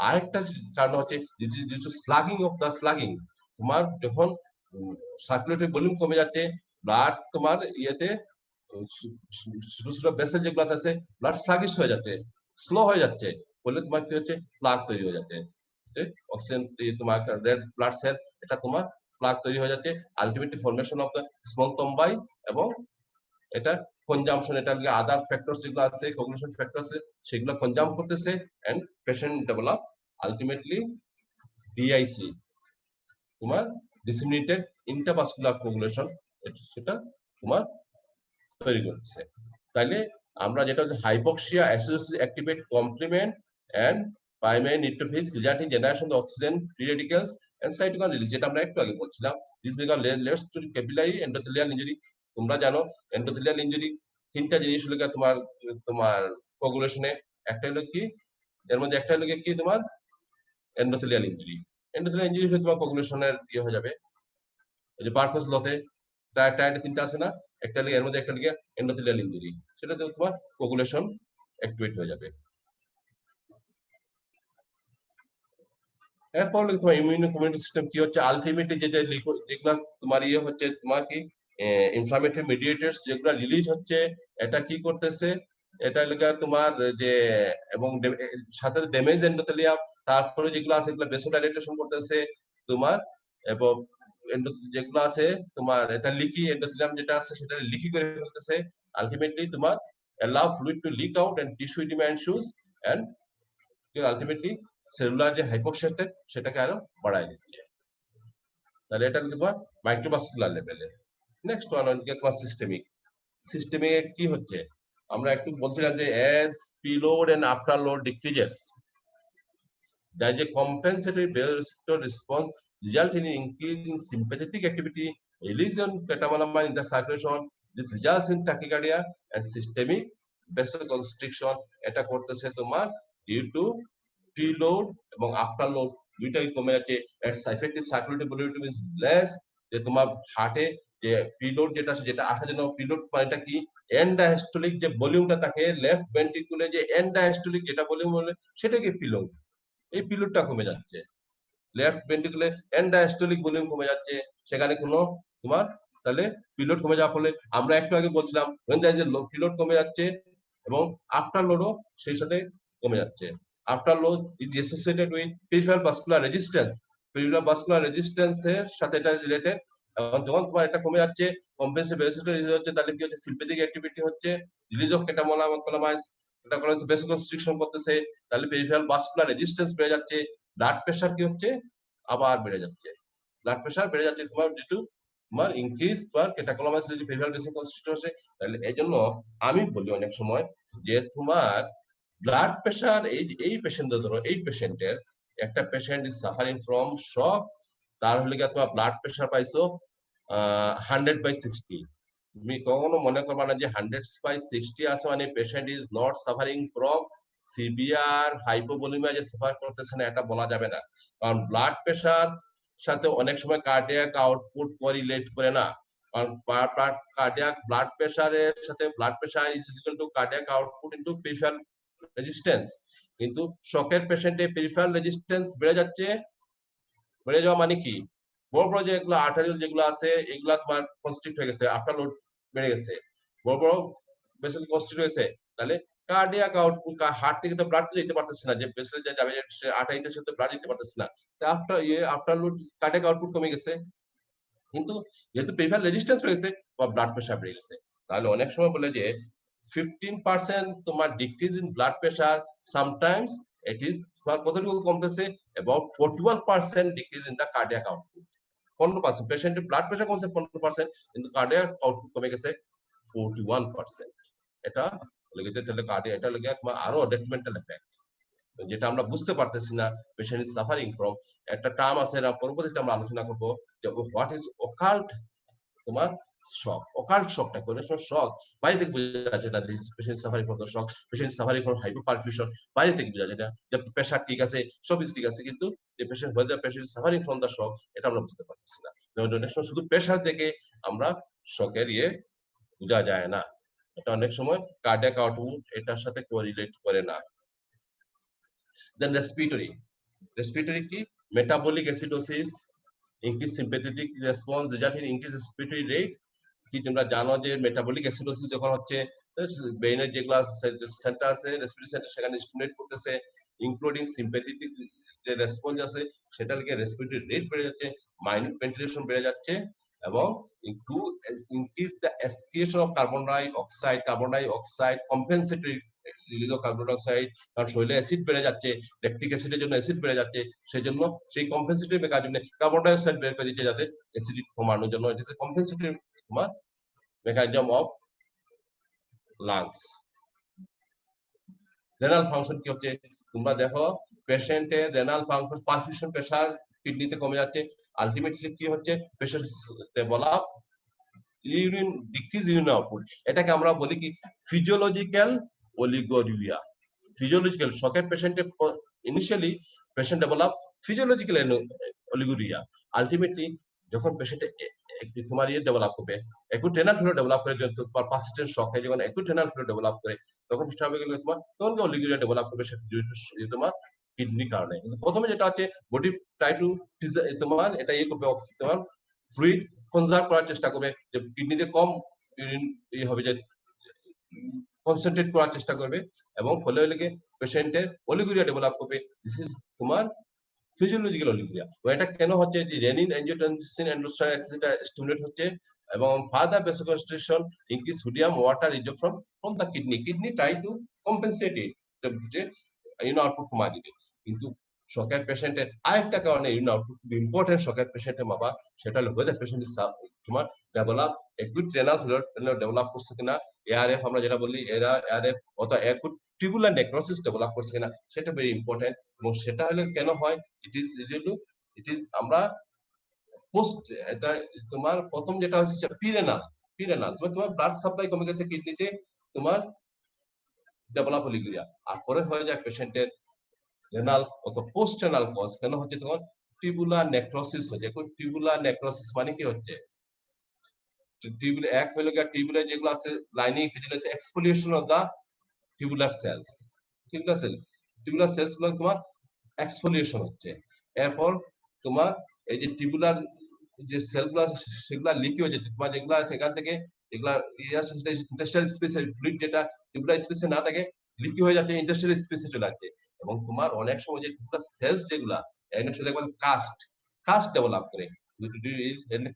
আরেকটা কারণ হচ্ছে due to sludging of the sludging. তোমার যখন সার্কুলেটরি ভলিউম কমে যাচ্ছে, ব্লাড তোমার ইয়েতে ছোট ছোট ভেসেল যেগুলো আছে ব্লাড স্লাগিশ হয়ে যাচ্ছে, স্লো হয়ে যাচ্ছে, বলে তোমার কি হচ্ছে প্লাগ তৈরি হয়ে যাচ্ছে। অক্সিজেন তোমার রেড ব্লাড সেল, এটা তোমার প্লাগ তৈরি হয়ে যাচ্ছে, ultimately formation of the small thrombi, এবং এটা কনজাম্পশন, এটা আদার ফ্যাক্টরস যেগুলো আছে কোগুলেশন ফ্যাক্টরস সেগুলো কনজাম করতেছে, and patient develop ultimately DIC, তোমার ডিসেমিনেটেড ইন্ট্রাভাস্কুলার কোগুলেশন, সেটা তোমার তৈরি করতেছে। তাইলে আমরা যেটা হচ্ছে hypoxia associated activate complement and primary neutrophils resulting generation of oxygen free radicals and cytokine release, যেটা আমরা একটু আগে বলছিলাম। This because leads to capillary endothelial injury. তোমরা জানো এন্ডোথেলিয়াল ইনজুরি তিনটা জিনিস হলো তোমার তোমার কোগুলেশনে, একটা হলো কি, এর মধ্যে একটা হলো কি তোমার এন্ডোথেলিয়াল ইনজুরি। এন্ডোথেলিয়াল ইনজুরি হলে তোমার কোগুলেশনের ইয়ে হয়ে যাবে। এই যে পারপাস লতে টায়ারে তিনটা আছে না, একটা লিগে এর মধ্যে একটা লিগে এন্ডোথেলিয়াল ইনজুরি, সেটাতে তোমার কোগুলেশন অ্যাক্টিভেট হয়ে যাবে। এরপর তোমার ইমিউনো কমিউনিটি সিস্টেম কি হচ্ছে, আলটিমেটলি যেগুলা তোমার ইয়ে হচ্ছে তোমার কি ইনফ্লামেটরি মিডিয়েটরস যেগুলা রিলিজ হচ্ছে, এটা কি করতেছে, এটা লাগা তোমার যে এবং সাথে ড্যামেজ এন্ডোথেলিয়াম, তারপরে যেগুলো আছে এগুলো ভেসোডাইলেটেশন করতেছে তোমার, এবং যেগুলো আছে তোমার এটা লিকি এন্ডোথেলিয়াম যেটা আছে সেটা লিকি করে ফেলতেছে, আলটিমেটলি তোমার allow fluid to leak out and tissue edema ensues, and ultimately cellular যে হাইপোক্সিয়া সেটাকে আরো বাড়ায় দিচ্ছে। তাহলে এটা তোমার মাইক্রোভাস্কুলার লেভেলে। নেক্সট ওয়ান হচ্ছে তোমার সিস্টেমিক। সিস্টেমিক কি হচ্ছে, আমরা একটু বলছিলাম যে as preload and afterload decreases, there is a compensatory vasoreceptor response resulting in increase in sympathetic activity, release of catamalamine in the circulation. This results in tachycardia and systemic vasoconstriction. এটা করতেছে তোমার due to preload এবং afterload দুইটাই কমে যাচ্ছে। effective circulatory volume is less, যে তোমার হার্টে যে প্রিলোড যেটা আছে, যেটা আসার জন্য প্রিলোড মানেটা কি, এন্ড ডায়াস্টোলিক যে ভলিউমটা থাকে লেফট ভেন্ট্রিকুলে, যে এন্ড ডায়াস্টোলিক যেটা ভলিউম বলে সেটাকে প্রিলোড, এই প্রিলোডটা কমে যাচ্ছে। লেফট ভেন্ট্রিকুলে এন্ড ডায়াস্টোলিক ভলিউম কমে যাচ্ছে, সেখানে কোনো তোমার তাহলে প্রিলোড কমে যাওয়ার ফলে আমরা একটু আগে বলছিলাম when there is a preload কমে যাচ্ছে এবং আফটার লোডও সেই সাথে কমে যাচ্ছে। After load is associated with peripheral vascular resistance, peripheral vascular রেজিস্ট্যান্সের সাথে এটা রিলেটেড। এবং যখন তোমার এটা কমে যাচ্ছে কম্পেনসেটিভ ভেসোরেসিপ্টর রিলিজ হচ্ছে, তাহলে কি হচ্ছে সিম্প্যাথিক অ্যাক্টিভিটি হচ্ছে, রিলিজ অফ ক্যাটামোলামাইন্স, এটা কোন ভেসোকনস্ট্রিকশন করতেছে, তাহলে পেরিফেরাল ভাস্কুলার রেজিস্ট্যান্স বেড়ে যাচ্ছে, ব্লাড প্রেসার কি হচ্ছে আবার বেড়ে যাচ্ছে, ব্লাড প্রেসার বেড়ে যাচ্ছে তোমার যেটু তোমার ইনক্রিজ তোমার ক্যাটাকোলামাইন্স যে পেরিফেরাল ভেসোকনস্ট্রিকশন হচ্ছে। তাহলে এইজন্য আমি বলি অনেক সময় যে তোমার ব্লাড প্রেসার এই পেশেন্টদের ধরো, এই পেশেন্টের একটা পেশেন্ট ইজ সাফারিং ফ্রম শক, তার হলে কি তোমার ব্লাড প্রেসার পাইছো 100/60, তুমি কখনো মনে করবা না যে 100/60 আছে মানে patient is not suffering from severe hypovolemia, যে সাফার করতেছে না, এটা বলা যাবে না। কারণ ব্লাড প্রেসার সাথে অনেক সময় কার্ডিয়াক আউটপুট কোরিলেট করে না, কারণ কার্ডিয়াক ব্লাড প্রেসারের সাথে blood pressure is equal to cardiac output into peripheral resistance. কিন্তু শকের পেশেন্টে পেরিফেরাল রেজিস্ট্যান্স বেড়ে যাচ্ছে, বেড়ে যাওয়া মানে কি, বড় বড় যেগুলো আর্টারিয়াল যেগুলো আছে এগুলা তোমার কনস্ট্রিক্ট হয়ে গেছে, আফটার লোড বেড়ে গেছে, বড় বড় ভেসেল কনস্ট্রিক্ট হয়েছে, তাহলে কার্ডিয়াক আউটপুট হার্ট থেকে তো ব্লাড যেতে পারতেছে না, যে ভেসেল যে যাবে সে আর্টারিতে সে তো ব্লাড যেতে পারতেছে না, আফটার লোড কার্ডিয়াক আউটপুট কমে গেছে, কিন্তু যেহেতু পেরিফেরাল রেজিস্ট্যান্স বেড়ে গেছে বা ব্লাড প্রেসার বেড়ে গেছে। তাহলে অনেক সময় বলে যে 15% তোমার decrease in blood pressure, sometimes it is কতটুকু কমতেছে, about 41% decrease in the cardiac output. 15% পেশেন্টের ব্লাড প্রেসার কমছে 15%, কিন্তু কার্ডিয়াক আউটপুট কমে গেছে 41%। এটা লেগে তাহলে কার্ডিয়াক, এটা লেগে তোমার আরো ডেট্রিমেন্টাল এফেক্ট, যেটা আমরা বুঝতে পারতেছি না পেশেন্ট ইজ সাফারিং ফ্রম। একটা টার্ম আছে না, পরবর্তীতে আমরা আলোচনা করব যে হোয়াট ইজ অকাল্ট তোমার শক। অকাল্ট শকটা কোন শক বাইরে থেকে বোঝা যায় না, patient suffering from the shock, patient suffering from hypoperfusion বাইরে থেকে বোঝা যায় না, যে প্রেসার ঠিক আছে সব ঠিক আছে, কিন্তু যে patient suffering from the shock এটা আমরা বুঝতে পারতেছি না। অনেক সময় শুধু প্রেসার দেখে আমরা শকের বোঝা যায় না, এটা অনেক সময় কার্ডিয়াক আউটপুট এটার সাথে কোরিলেট করে না। দেন রেসপিরেটরি কি metabolic acidosis, increase sympathetic response, result in increase respiratory rate. কি তোমরা জানো যে মেটাবলিক অ্যাসিডোসিস যখন হচ্ছে ব্রেইনের যেগুলা সেন্টার আছে রেসপিরেটরি সেন্টার সেখানে স্টিমুলেট করতেছে, ইনক্লুডিং সিম্প্যাথেটিক যে রেসপন্স আছে সেটা লিখে রেসপিরেটরি রেট বেড়ে যাচ্ছে, মাইন্যুট ভেন্টিলেশন বেড়ে যাচ্ছে, এবং to increase the excretion of carbon dioxide compensatory release of carbon dioxide, কারণ শরীরে অ্যাসিড বেড়ে যাচ্ছে, ল্যাকটিক অ্যাসিডের জন্য অ্যাসিড বেড়ে যাচ্ছে, সেই জন্য সেই কম্পেনসেটরি মেকানিজমে কার্বন ডাই অক্সাইড বের করে দিচ্ছে যাতে অ্যাসিডিটি কমানোর জন্য। ইট ইজ এ কম্পেনসেটরি তোমার mechanism of lungs. Renal function কি হচ্ছে তোমরা দেখো, পেশেন্টের রেনাল ফাংশন পারফিউশন প্রেসার কিডনিতে কমে যাচ্ছে, আলটিমেটলি কি হচ্ছে patient develop urine decrease urine output, এটাকে আমরা বলি কি ফিজিওলজিক্যাল অলিগোরিয়া। ফিজিওলজিক্যাল শকের পেশেন্টে initially patient develop physiological oliguria, ultimately যখন পেশেন্টে তোমার ডেভেলপ করবে অ্যাকুট রেনাল ফেলিওর ডেভেলপ করে, তোমার পারসিস্টেন্ট শকে যখন অ্যাকুট রেনাল ফেলিওর ডেভেলপ করে তখন সেটা হবে তোমার তখন অলিগোরিয়া ডেভেলপ করবে তোমার কিডনির কারণে। কিন্তু প্রথমে যেটা হচ্ছে বডি ট্রাই টু তোমার এটা করবে তোমার ফ্লুইড কনজার্ভ করার চেষ্টা করবে, যে কিডনিতে কম ইউরিন হবে, যে কনসেন্ট্রেট করার চেষ্টা করবে, এবং ফলে লেগে পেশেন্টের অলিগোরিয়া ডেভেলপ করবে। দিস ইজ তোমার ফিজিওলজিক্যাল অলিগোরিয়া। এটা কেন হচ্ছে যে রেনিন অ্যাঞ্জিওটেনসিন এন্ডোস্টেরন এক্সিসটা স্টিমুলেট হচ্ছে, এবং further vasoconstriction increase sodium water resorption from the kidney try to compensate it, যে ইউরিন আউটপুট কমায় দিবে। কিন্তু শকের পেশেন্টের আরেকটা কারণে ইউরিন আউটপুট খুব ইম্পর্টেন্ট শকের পেশেন্টের বাবা, সেটা হলো ওয়েদার পেশেন্ট তোমার develop acute renal failure develop করছে কিনা, এআরএফ আমরা যেটা বলি এআরএফ অথবা অ্যাকুট টিউবুলার নেক্রোসিস ডেভেলপ করছে কিনা, সেটা ভেরি ইম্পর্টেন্ট। এবং সেটা হলে কেন হয়, ইট ইজ আমরা পোস্ট, এটা তোমার প্রথম যেটা হচ্ছে পিরেনাল তোমার ব্লাড সাপ্লাই কমে গেছে কিডনিতে, তোমার ডেভেলপ অলিগোরিয়া, আর পরে হয়ে যায় পেশেন্টের রেনাল অথবা পোস্ট রেনাল কজ। কেন হচ্ছে তোমার টিউবুলার নেক্রোসিস হচ্ছে। এখন টিউবুলার নেক্রোসিস মানে কি হচ্ছে, টিউবুলার এক হলো গিয়ে টিউবুলার যেগুলো আছে lining vigilance exfoliation of the tubular cells, tubular cells গুলো তোমার এক্সফোলিয়েশন হচ্ছে। এরপর তোমার এই যে টিউবুলার যে সেলগুলো সেগুলা লিকি হয়ে যাচ্ছে, তোমার যেগুলা সেখান থেকে এগুলা ইন্টারস্টিয়াল স্পেসে ফ্লুইড যেটা টিউবুলার স্পেসে না থাকে লিকি হয়ে যাচ্ছে, ইন্টারস্টিয়াল স্পেসে চলে যাচ্ছে। এবং তোমার অনেক সময় যে সেলস যেগুলা এর সাথে কাস্ট ডেভেলপ করে,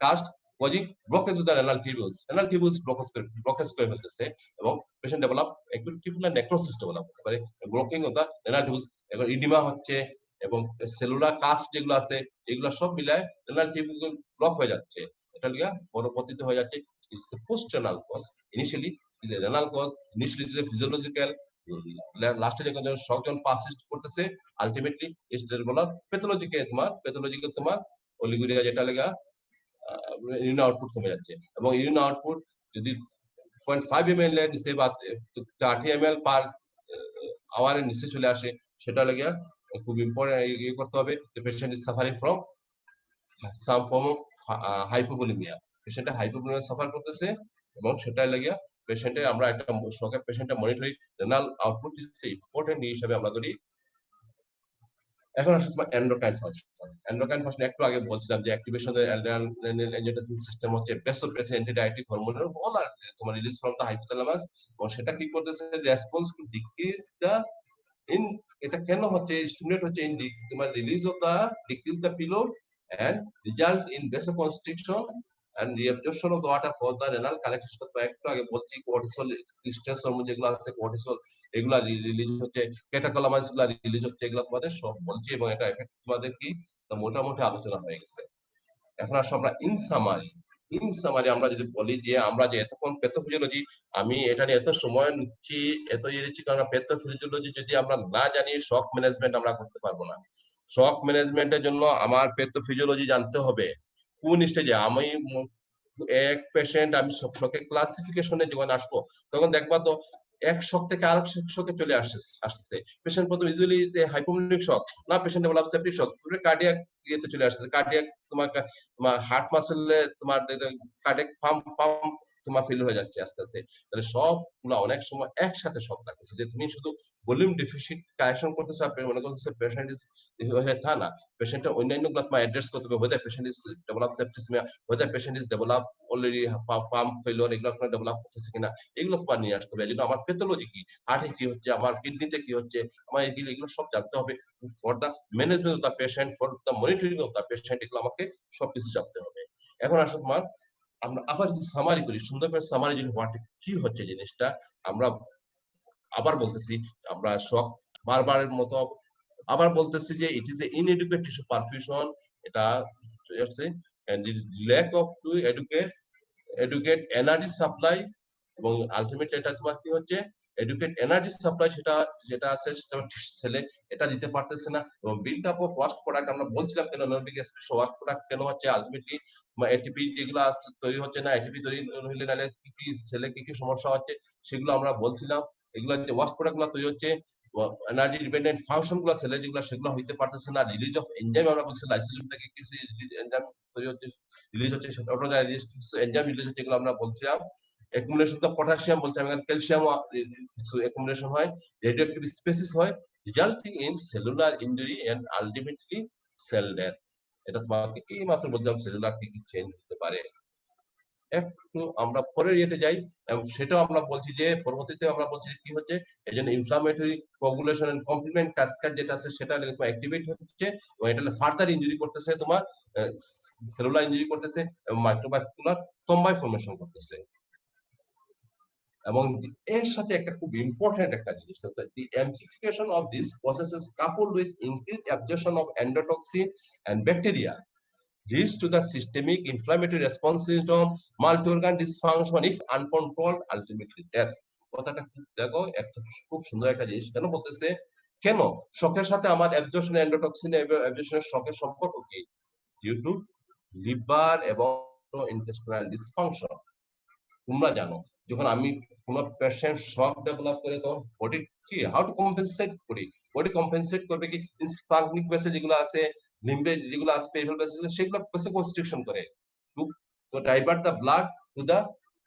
cast causing blockage of the renal tubules blockage করে ফেলতেছে, এবং patient develop acute tubular necrosis develop করতে পারে, blocking of the renal tubules, এবং ইডিমা হচ্ছে, এবং সেলুলার কাস্ট যেগুলো আছে এগুলো সব মিলায় রেনাল টিউবুল ব্লক হয়ে যাচ্ছে। এটা লিগা পরবর্তীতে হয়ে যাচ্ছে it's a post renal cause. Initially is a renal cause, initially is a physiological, লাস্টে যখন শক যখন পারসিস্ট করতেছে আলটিমেটলি ইজ ডেভেলপ প্যাথোলজিক্যাল তোমার অলিগোরিয়া, যেটা লাগা ইউরিন আউটপুট কমে যাচ্ছে, এবং ইউরিন আউটপুট যদি 0.5 ml এর নিচে বা 30 ml পার আওয়ারের নিচে চলে আসে, সেটা লাগা খুব ইম্পর্টেন্ট করতে হবে, the patient is suffering from some form of hypovolemia, patient hypovolaemia suffer করতেছে, এবং সেটা লাগিয়া পেশেন্টের আমরা একটা শকের পেশেন্টের monitoring renal output is important হিসেবে আমরা ধরি। এখন আসলে তোমার এন্ডোক্রাইন ফাংশন একটু আগে বলছিলাম যে activation of adrenal angiotensin system হচ্ছে ভাসোপ্রেসিন অ্যান্টিডায়াবেটিক হরমোনের অল আর তোমার রিলিজ ফ্রম দ্য হাইপোথ্যালামাস, এবং সেটা কি করতেছে রেসপন্স টু ডিক্রিজ দ্য এটা কেন হচ্ছে স্টিমুলেট হচ্ছে ইন তোমার release of the decrease the preload and result in vasoconstriction and reabsorption of the water for the renal collection। তো একটু আগে বলছি কর্টিসল স্ট্রেস হরমোন যেগুলো আছে কর্টিসল এগুলা রিলিজ হচ্ছে, ক্যাটাকোলামাইনস গুলা রিলিজ হচ্ছে, এগুলো তোমাদের সব বলছি, এবং এটা এফেক্ট তোমাদের কি মোটামুটি আলোচনা হয়ে গেছে। এখন আসলে আমরা ইন সামারি আমরা যদি বলি যে আমরা যে এতক্ষণ প্যাথোফিজিওলজি, আমি এটা নিয়ে এত সময় নিচ্ছি কারণ প্যাথোফিজিওলজি যদি আমরা না জানি শক ম্যানেজমেন্ট আমরা করতে পারবো না। শক ম্যানেজমেন্টের জন্য আমার প্যাথোফিজিওলজি জানতে হবে কোন স্টেজে। আমি এক পেশেন্ট আমি শকের ক্লাসিফিকেশনে যখন আসবো তখন দেখবা তো এক শক থেকে আরেক শকে চলে আসছে পেশেন্ট প্রথম ইউজুয়ালি হাইপোমনিক শক না পেশেন্ট ডেভেলপ সেপ্টিক শক কার্ডিয়াক ইয়েতে চলে আসছে কার্ডিয়াক তোমার হার্ট মাসেলে তোমার কার্ডিয়াক পাম্প তোমার ফেল হয়ে যাচ্ছে আস্তে আস্তে তাহলে সবগুলো অনেক সময় একসাথে সব থাকতেছে যে তুমি শুধু ভলিউম ডেফিসিট কারেকশন করতেছো আপনি মনে করতেছে পেশেন্ট ইজ তা না পেশেন্টের অন্যান্য গুলো তোমার অ্যাড্রেস করতে হবে whether patient is develop septicemia whether patient is develop already pump failure এগুলো আপনার ডেভেলপ করতেছে কিনা এগুলো তোমার নিয়ে আসতে হবে এজন্য আমার প্যাথোলজি কি হার্টে কি হচ্ছে আমার কিডনিতে কি হচ্ছে আমার এগুলো সব জানতে হবে for the management of the patient for the monitoring of the patient এগুলো আমাকে সবকিছু জানতে হবে এখন আসলে তোমার আমরা আবার যদি সামারি করি সুন্দর করে সামারি যদি কি হচ্ছে জিনিসটা আমরা আবার বলতেছি আমরা শক বারবারের মতো আবার বলতেছি যে it is a inadequate tissue perfusion এটা হচ্ছে and it is lack of to educate energy supply এবং আলটিমেটলি এটা তোমার কি হচ্ছে এডুকেট এনার্জি সাপ্লাই যেটা আছে সেটা ছেলে এটা দিতে পারতেছে না এবং build up of waste product আমরা বলছিলাম কেন নর্মিক স্পেশাল ওয়াস্ট প্রোডাক্ট কেন হচ্ছে আলটিমেটলি এটিপি যেগুলো তৈরি হচ্ছে না এটিপি তৈরি হলে নালে কি ছেলে কি সমস্যা হচ্ছে সেগুলো আমরা বলছিলাম এগুলো যে ওয়াস্ট প্রোডাক্ট গুলো তৈরি হচ্ছে এনার্জি ডিপেন্ডেন্ট ফাংশন গুলো সেলের যেগুলো সেগুলো হইতে পারতেছে না রিলিজ অফ এনজাইম আমরা বলছি লাইসোজোম থেকে কিছু এনজাইম তৈরি হচ্ছে রিলিজ হচ্ছে এনজাইম রিলিজ হচ্ছে এগুলো আমরা বলছিলাম accumulation of potassium বলতে আমি ক্যালসিয়াম accumulation হয় radioactive species হয় resulting in cellular injury and ultimately cell death এটা তোমাকে এই মাত্র বললাম সেলুলার কি চেঞ্জ হতে পারে একটু আমরা পরের ইয়েতে যাই এবং সেটাও আমরা বলছি যে পরবর্তীতে আমরা বলছি কি হচ্ছে এজন্য inflammatory coagulation and complement cascade যেটা আছে সেটা তোমার অ্যাক্টিভেট হচ্ছে এবং এটা ফার্দার ইনজুরি করতেছে তোমার সেলুলার ইনজুরি করতেছে এবং মাইক্রোভাস্কুলার থ্রম্বাই ফর্মেশন করতেছে এবং এর সাথে একটা খুব ইম্পর্টেন্ট একটা জিনিস the amplification of these processes coupled with increased absorption of endotoxin and bacteria leads to the systemic inflammatory response syndrome multi-organ dysfunction if uncontrolled ultimately death কথাটা দেখো একটা খুব সুন্দর একটা জিনিস কেন বলতেছে কেন শকের সাথে আমার অ্যাবজর্পশন এন্ডোটক্সিন অ্যাবজর্পশনের শকের সম্পর্ক কি ডিউ টু লিভার এবং ইন্টেস্টিনাল ডিসফাংশন তোমরা জানো যখন আমি কোন পেশেন্ট শক ডেভেলপ করে তখন বডি কি হাউ টু কম্পেনসেট করি বডি কম্পেনসেট করবে কি স্পাঙ্কনিক ভেসেল যেগুলো আছে লিম্বে যেগুলো আছে পেরিফেরাল ভেসেল সেগুলো ভেসেল কনস্ট্রিকশন করে to divert the blood to the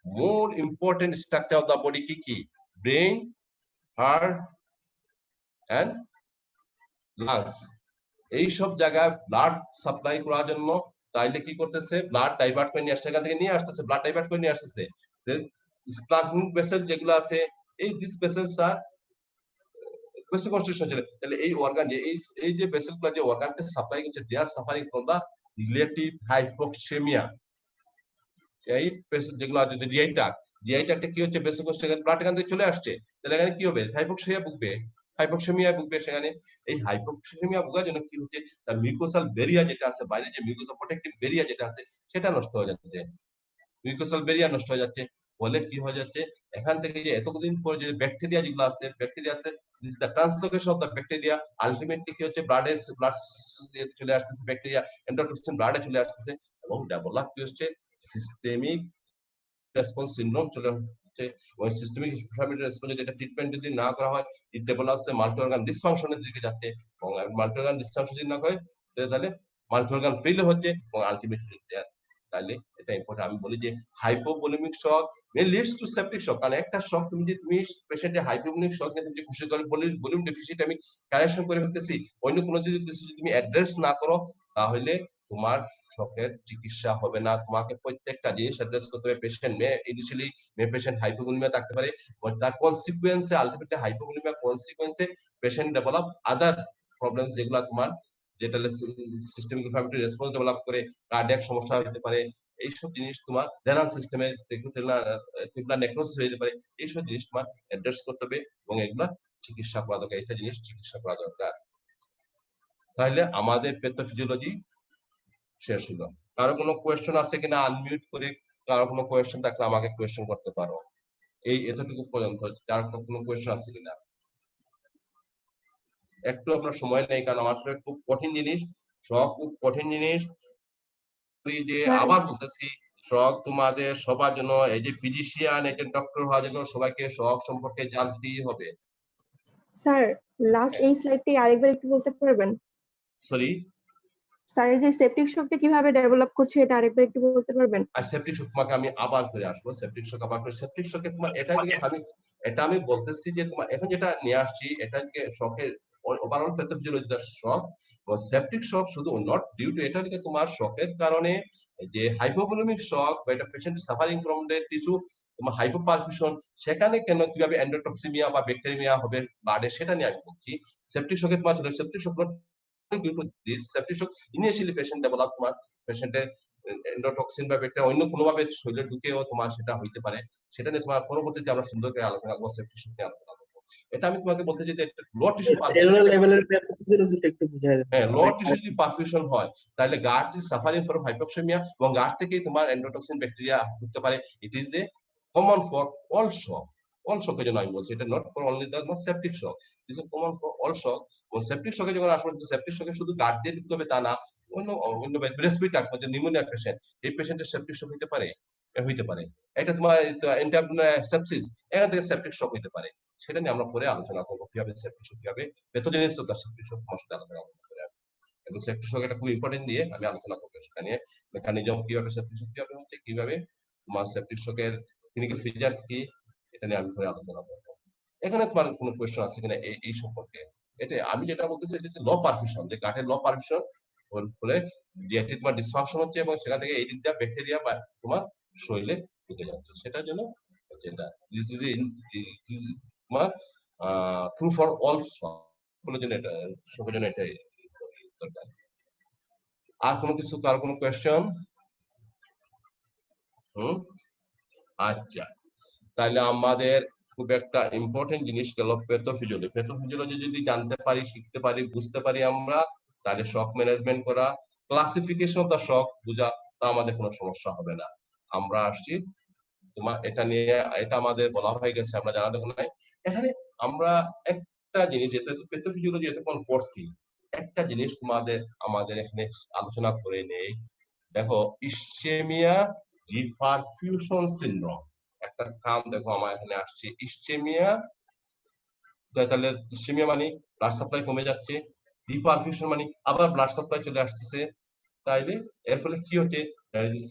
more important structure of the body কি brain heart and lungs এই সব জায়গায় ব্লাড সাপ্লাই করার জন্য তাইলে কি করতেছে ব্লাড ডাইভার্ট করে নিয়ে আসছে সেখান থেকে নিয়ে আসতেছে ব্লাড ডাইভার্ট করে নিয়ে আসতেছে স্প্লাঙ্কনিক ভেসেল যেগুলো আছে এই this vessels are vessel constriction ছিল তাহলে এই অর্গান এই যে ভেসেলগুলো যে অর্গানকে সাপ্লাই করছে they are suffering from the relative hypoxemia এই ভেসেল যেগুলো আছে জিআইটা কি হচ্ছে ভেসেল কনস্ট্রিকশন ব্লাড এখান থেকে চলে আসছে তাহলে এখানে কি হবে হাইপোক্সেমিয়া ভুগবে সেখানে এই হাইপোক্সেমিয়া ভোগার জন্য কি হচ্ছে তার মিউকোসাল বেরিয়ার যেটা আছে বাইরে যে মিউকোসাল প্রোটেক্টিভ বেরিয়ার যেটা আছে সেটা নষ্ট হয়ে যাচ্ছে মিউকোসাল বেরিয়ার নষ্ট হয়ে যাচ্ছে ফলে কি হয়ে যাচ্ছে এখান থেকে যে এতদিন পর যে ব্যাকটেরিয়া যেগুলো আছে this the translocation of the bacteria ultimately কি হচ্ছে ব্লাড চলে আসছে ব্যাকটেরিয়া এন্ডোটক্সিন ব্লাডে চলে আসছে এবং ডেভেলপ কি হচ্ছে সিস্টেমিক রেসপন্স সিনড্রোম চলে হচ্ছে ওই সিস্টেমিক ইনফ্লামেটরি রেসপন্স যেটা ট্রিটমেন্ট যদি না করা হয় ইট ডেভেলপস মাল্টি অর্গান ডিসফাংশনের দিকে যাচ্ছে এবং মাল্টি অর্গান ডিসফাংশন যদি না হয় তাহলে মাল্টি অর্গান ফেইলিওর হচ্ছে এবং আলটিমেটলি ডেথ তাহলে এটা ইম্পর্টেন্ট আমি বলি যে hypovolemic shock leads to septic shock কারণ একটা শক তুমি পেশেন্টের হাইপোভলিমিক শক তুমি যে খুশি করে ভলিউম ডেফিসিট আমি কারেকশন করে ফেলতেছি অন্য কোনো যদি তুমি অ্যাড্রেস না করো তাহলে তোমার শকের চিকিৎসা হবে না তোমাকে প্রত্যেকটা জিনিস অ্যাড্রেস করতে হবে পেশেন্ট মে পেশেন্ট হাইপোভলিমিয়া থাকতে পারে এবং তার কনসিকুয়েন্সে আলটিমেটলি হাইপোভলিমিয়া কনসিকুয়েন্সে পেশেন্ট ডেভেলপ আদার প্রবলেমস যেগুলো তোমার যেটা সিস্টেমিক ইনফ্লামেটরি রেসপন্স ডেভেলপ করে কার্ডিয়াক সমস্যা হতে পারে এইসব জিনিস তোমার রেনাল সিস্টেমে টিউবুলার নেক্রোসিস হতে পারে এইসব জিনিস তোমার অ্যাড্রেস করতে হবে এবং এগুলা চিকিৎসা করা দরকার এটা জিনিস চিকিৎসা করা দরকার তাহলে আমাদের প্যাথোফিজিওলজি শেষ হলো কারো কোনো কোয়েশ্চেন আছে কিনা আনমিউট করে কারো কোনো কোয়েশ্চেন থাকলে আমাকে কোয়েশ্চেন করতে পারো এই এতটুকু পর্যন্ত যার কোনো কোয়েশ্চেন আছে কিনা একটু আপনার সময় নেই কারণ আমার আসলে খুব কঠিন জিনিস সব খুব কঠিন জিনিস যে আবার বলতেছি শখ তোমাদের সবার জন্য, এই যে ফিজিশিয়ান, এই যে ডক্টর হওয়ার জন্য সবাইকে শখ সম্পর্কে জানতেই হবে। স্যার লাস্ট এই স্লাইডটি আরেকবার একটু বলতে পারবেন? সরি, স্যার এই যে সেপটিক শকটা কিভাবে ডেভেলপ করছে এটা আরেকবার একটু বলতে পারবেন? আর সেপটিক শক তোমাকে আমি আবার করে আসবো। সেপটিক শক আবার করে, সেপটিক শকে তোমার এটা আমি বলতেছি যে তোমার এখন যেটা নিয়ে আসছি এটাকে শকের ওভারঅল প্যাথোফিজিওলজিক্যাল শক। সেপটিক শক শুধু নট ডিউ টু এটা থেকে তোমার শকের কারণে যে হাইপোভলিমিক শক বা এটা patient suffering from the tissue, তোমার হাইপোপারফিউশন, সেখানে কেন কিভাবে এন্ডোটক্সিমিয়া বা ব্যাকটেরিয়া হবে ব্লাডে সেটা নিয়ে আমি বলছি। সেপটিক শকের তোমার septic shock due to this septic shock initially patient develop তোমার পেশেন্টের এন্ডোটক্সিন বা ব্যাকটেরিয়া অন্য কোনোভাবে শরীরে ঢুকেও তোমার সেটা হইতে পারে। সেটা নিয়ে তোমার পরবর্তীতে আমরা সুন্দর করে আলোচনা করবো, সেপটিক শক নিয়ে আলোচনা করবো। এটা আমি তোমাকে বলতে চাই যে লো টিস্যু সেলুলার লেভেলের প্যাথোফিজিওলজিটা একটু বুঝাই দেন। হ্যাঁ, লো টিস্যু যদি পারফিউশন হয় তাহলে gut is suffering from hypoxemia এবং গাট থেকেই তোমার এন্ডোটক্সিন ব্যাকটেরিয়া ঢুকতে পারে। It is a common for all shock. All শকের জন্য আমি বলছি, এটা not for only the septic shock, it is common for all shock. এবং সেপটিক শকে যখন আসলে সেপটিক শকে শুধু গাট দিয়ে ঢুকতে হবে তা না, অন্য অন্য রেসপিরেটরি যে নিউমোনিয়া পেশেন্ট, এই পেশেন্টের সেপটিক শক হইতে পারে, হইতে পারে। এটা তোমার সেপসিস, এখান থেকে সেপটিক শক হইতে পারে। সেটা নিয়ে আমরা পরে আলোচনা করবো কিভাবে সেপটিক শক, কিভাবে প্যাথোজেনিসিস অফ সেপটিক শক তোমার সাথে আলোচনা করবো। এবং সেপটিক শক এটা খুব ইম্পর্টেন্ট দিয়ে আমি আলোচনা করবো সেখানে মেকানিজম কিভাবে সেপটিক শক কিভাবে হচ্ছে, কিভাবে তোমার সেপটিক শকের ক্লিনিক্যাল ফিচার্স কি, এটা নিয়ে আমি পরে আলোচনা করবো। এখানে তোমার কোনো কোয়েশ্চেন আছে কিনা এই সম্পর্কে? এটা আমি যেটা বলতেছি যে লো পারফিউশন, যে গাটের লো পারফিউশন ওর ফলে ডিএটি তোমার ডিসফাংশন হচ্ছে এবং সেখান থেকে এই দিকটা ব্যাকটেরিয়া বা তোমার শরীরে ঢুকে যাচ্ছে। সেটার জন্য যেটা দিস ইজ তোমার ট্রু ফর অল সকলের জন্য, এটা সকলের জন্য এটাই দরকার। আর কোনো কিছু, কারো কোনো কোয়েশ্চেন? আচ্ছা, তাহলে আমাদের খুব একটা ইম্পর্টেন্ট জিনিস গেল প্যাথোফিজিওলজি। প্যাথোফিজিওলজি যদি জানতে পারি, শিখতে পারি, বুঝতে পারি আমরা, তাহলে শক ম্যানেজমেন্ট করা, ক্লাসিফিকেশন অফ দা শক বুঝা, তা আমাদের কোনো সমস্যা হবে না। আমরা আসছি তোমার এটা নিয়ে, এটা আমাদের বলা হয়ে গেছে, আমরা জানা দেখো নাই। এখানে আমরা একটা জিনিস যেটা প্যাথোফিজিওলজি এতক্ষণ পড়ছি, একটা জিনিস আমাদের এখানে আলোচনা করে নেই। দেখো ইসচেমিয়া রিপারফিউশন সিনড্রোম, একটা নাম দেখো আমার এখানে আসছে ইসচেমিয়া। তাহলে ইসচেমিয়া মানে ব্লাড সাপ্লাই কমে যাচ্ছে, রিপারফিউশন মানে আবার ব্লাড সাপ্লাই চলে আসতেছে। তাইলে এর ফলে কি হচ্ছে,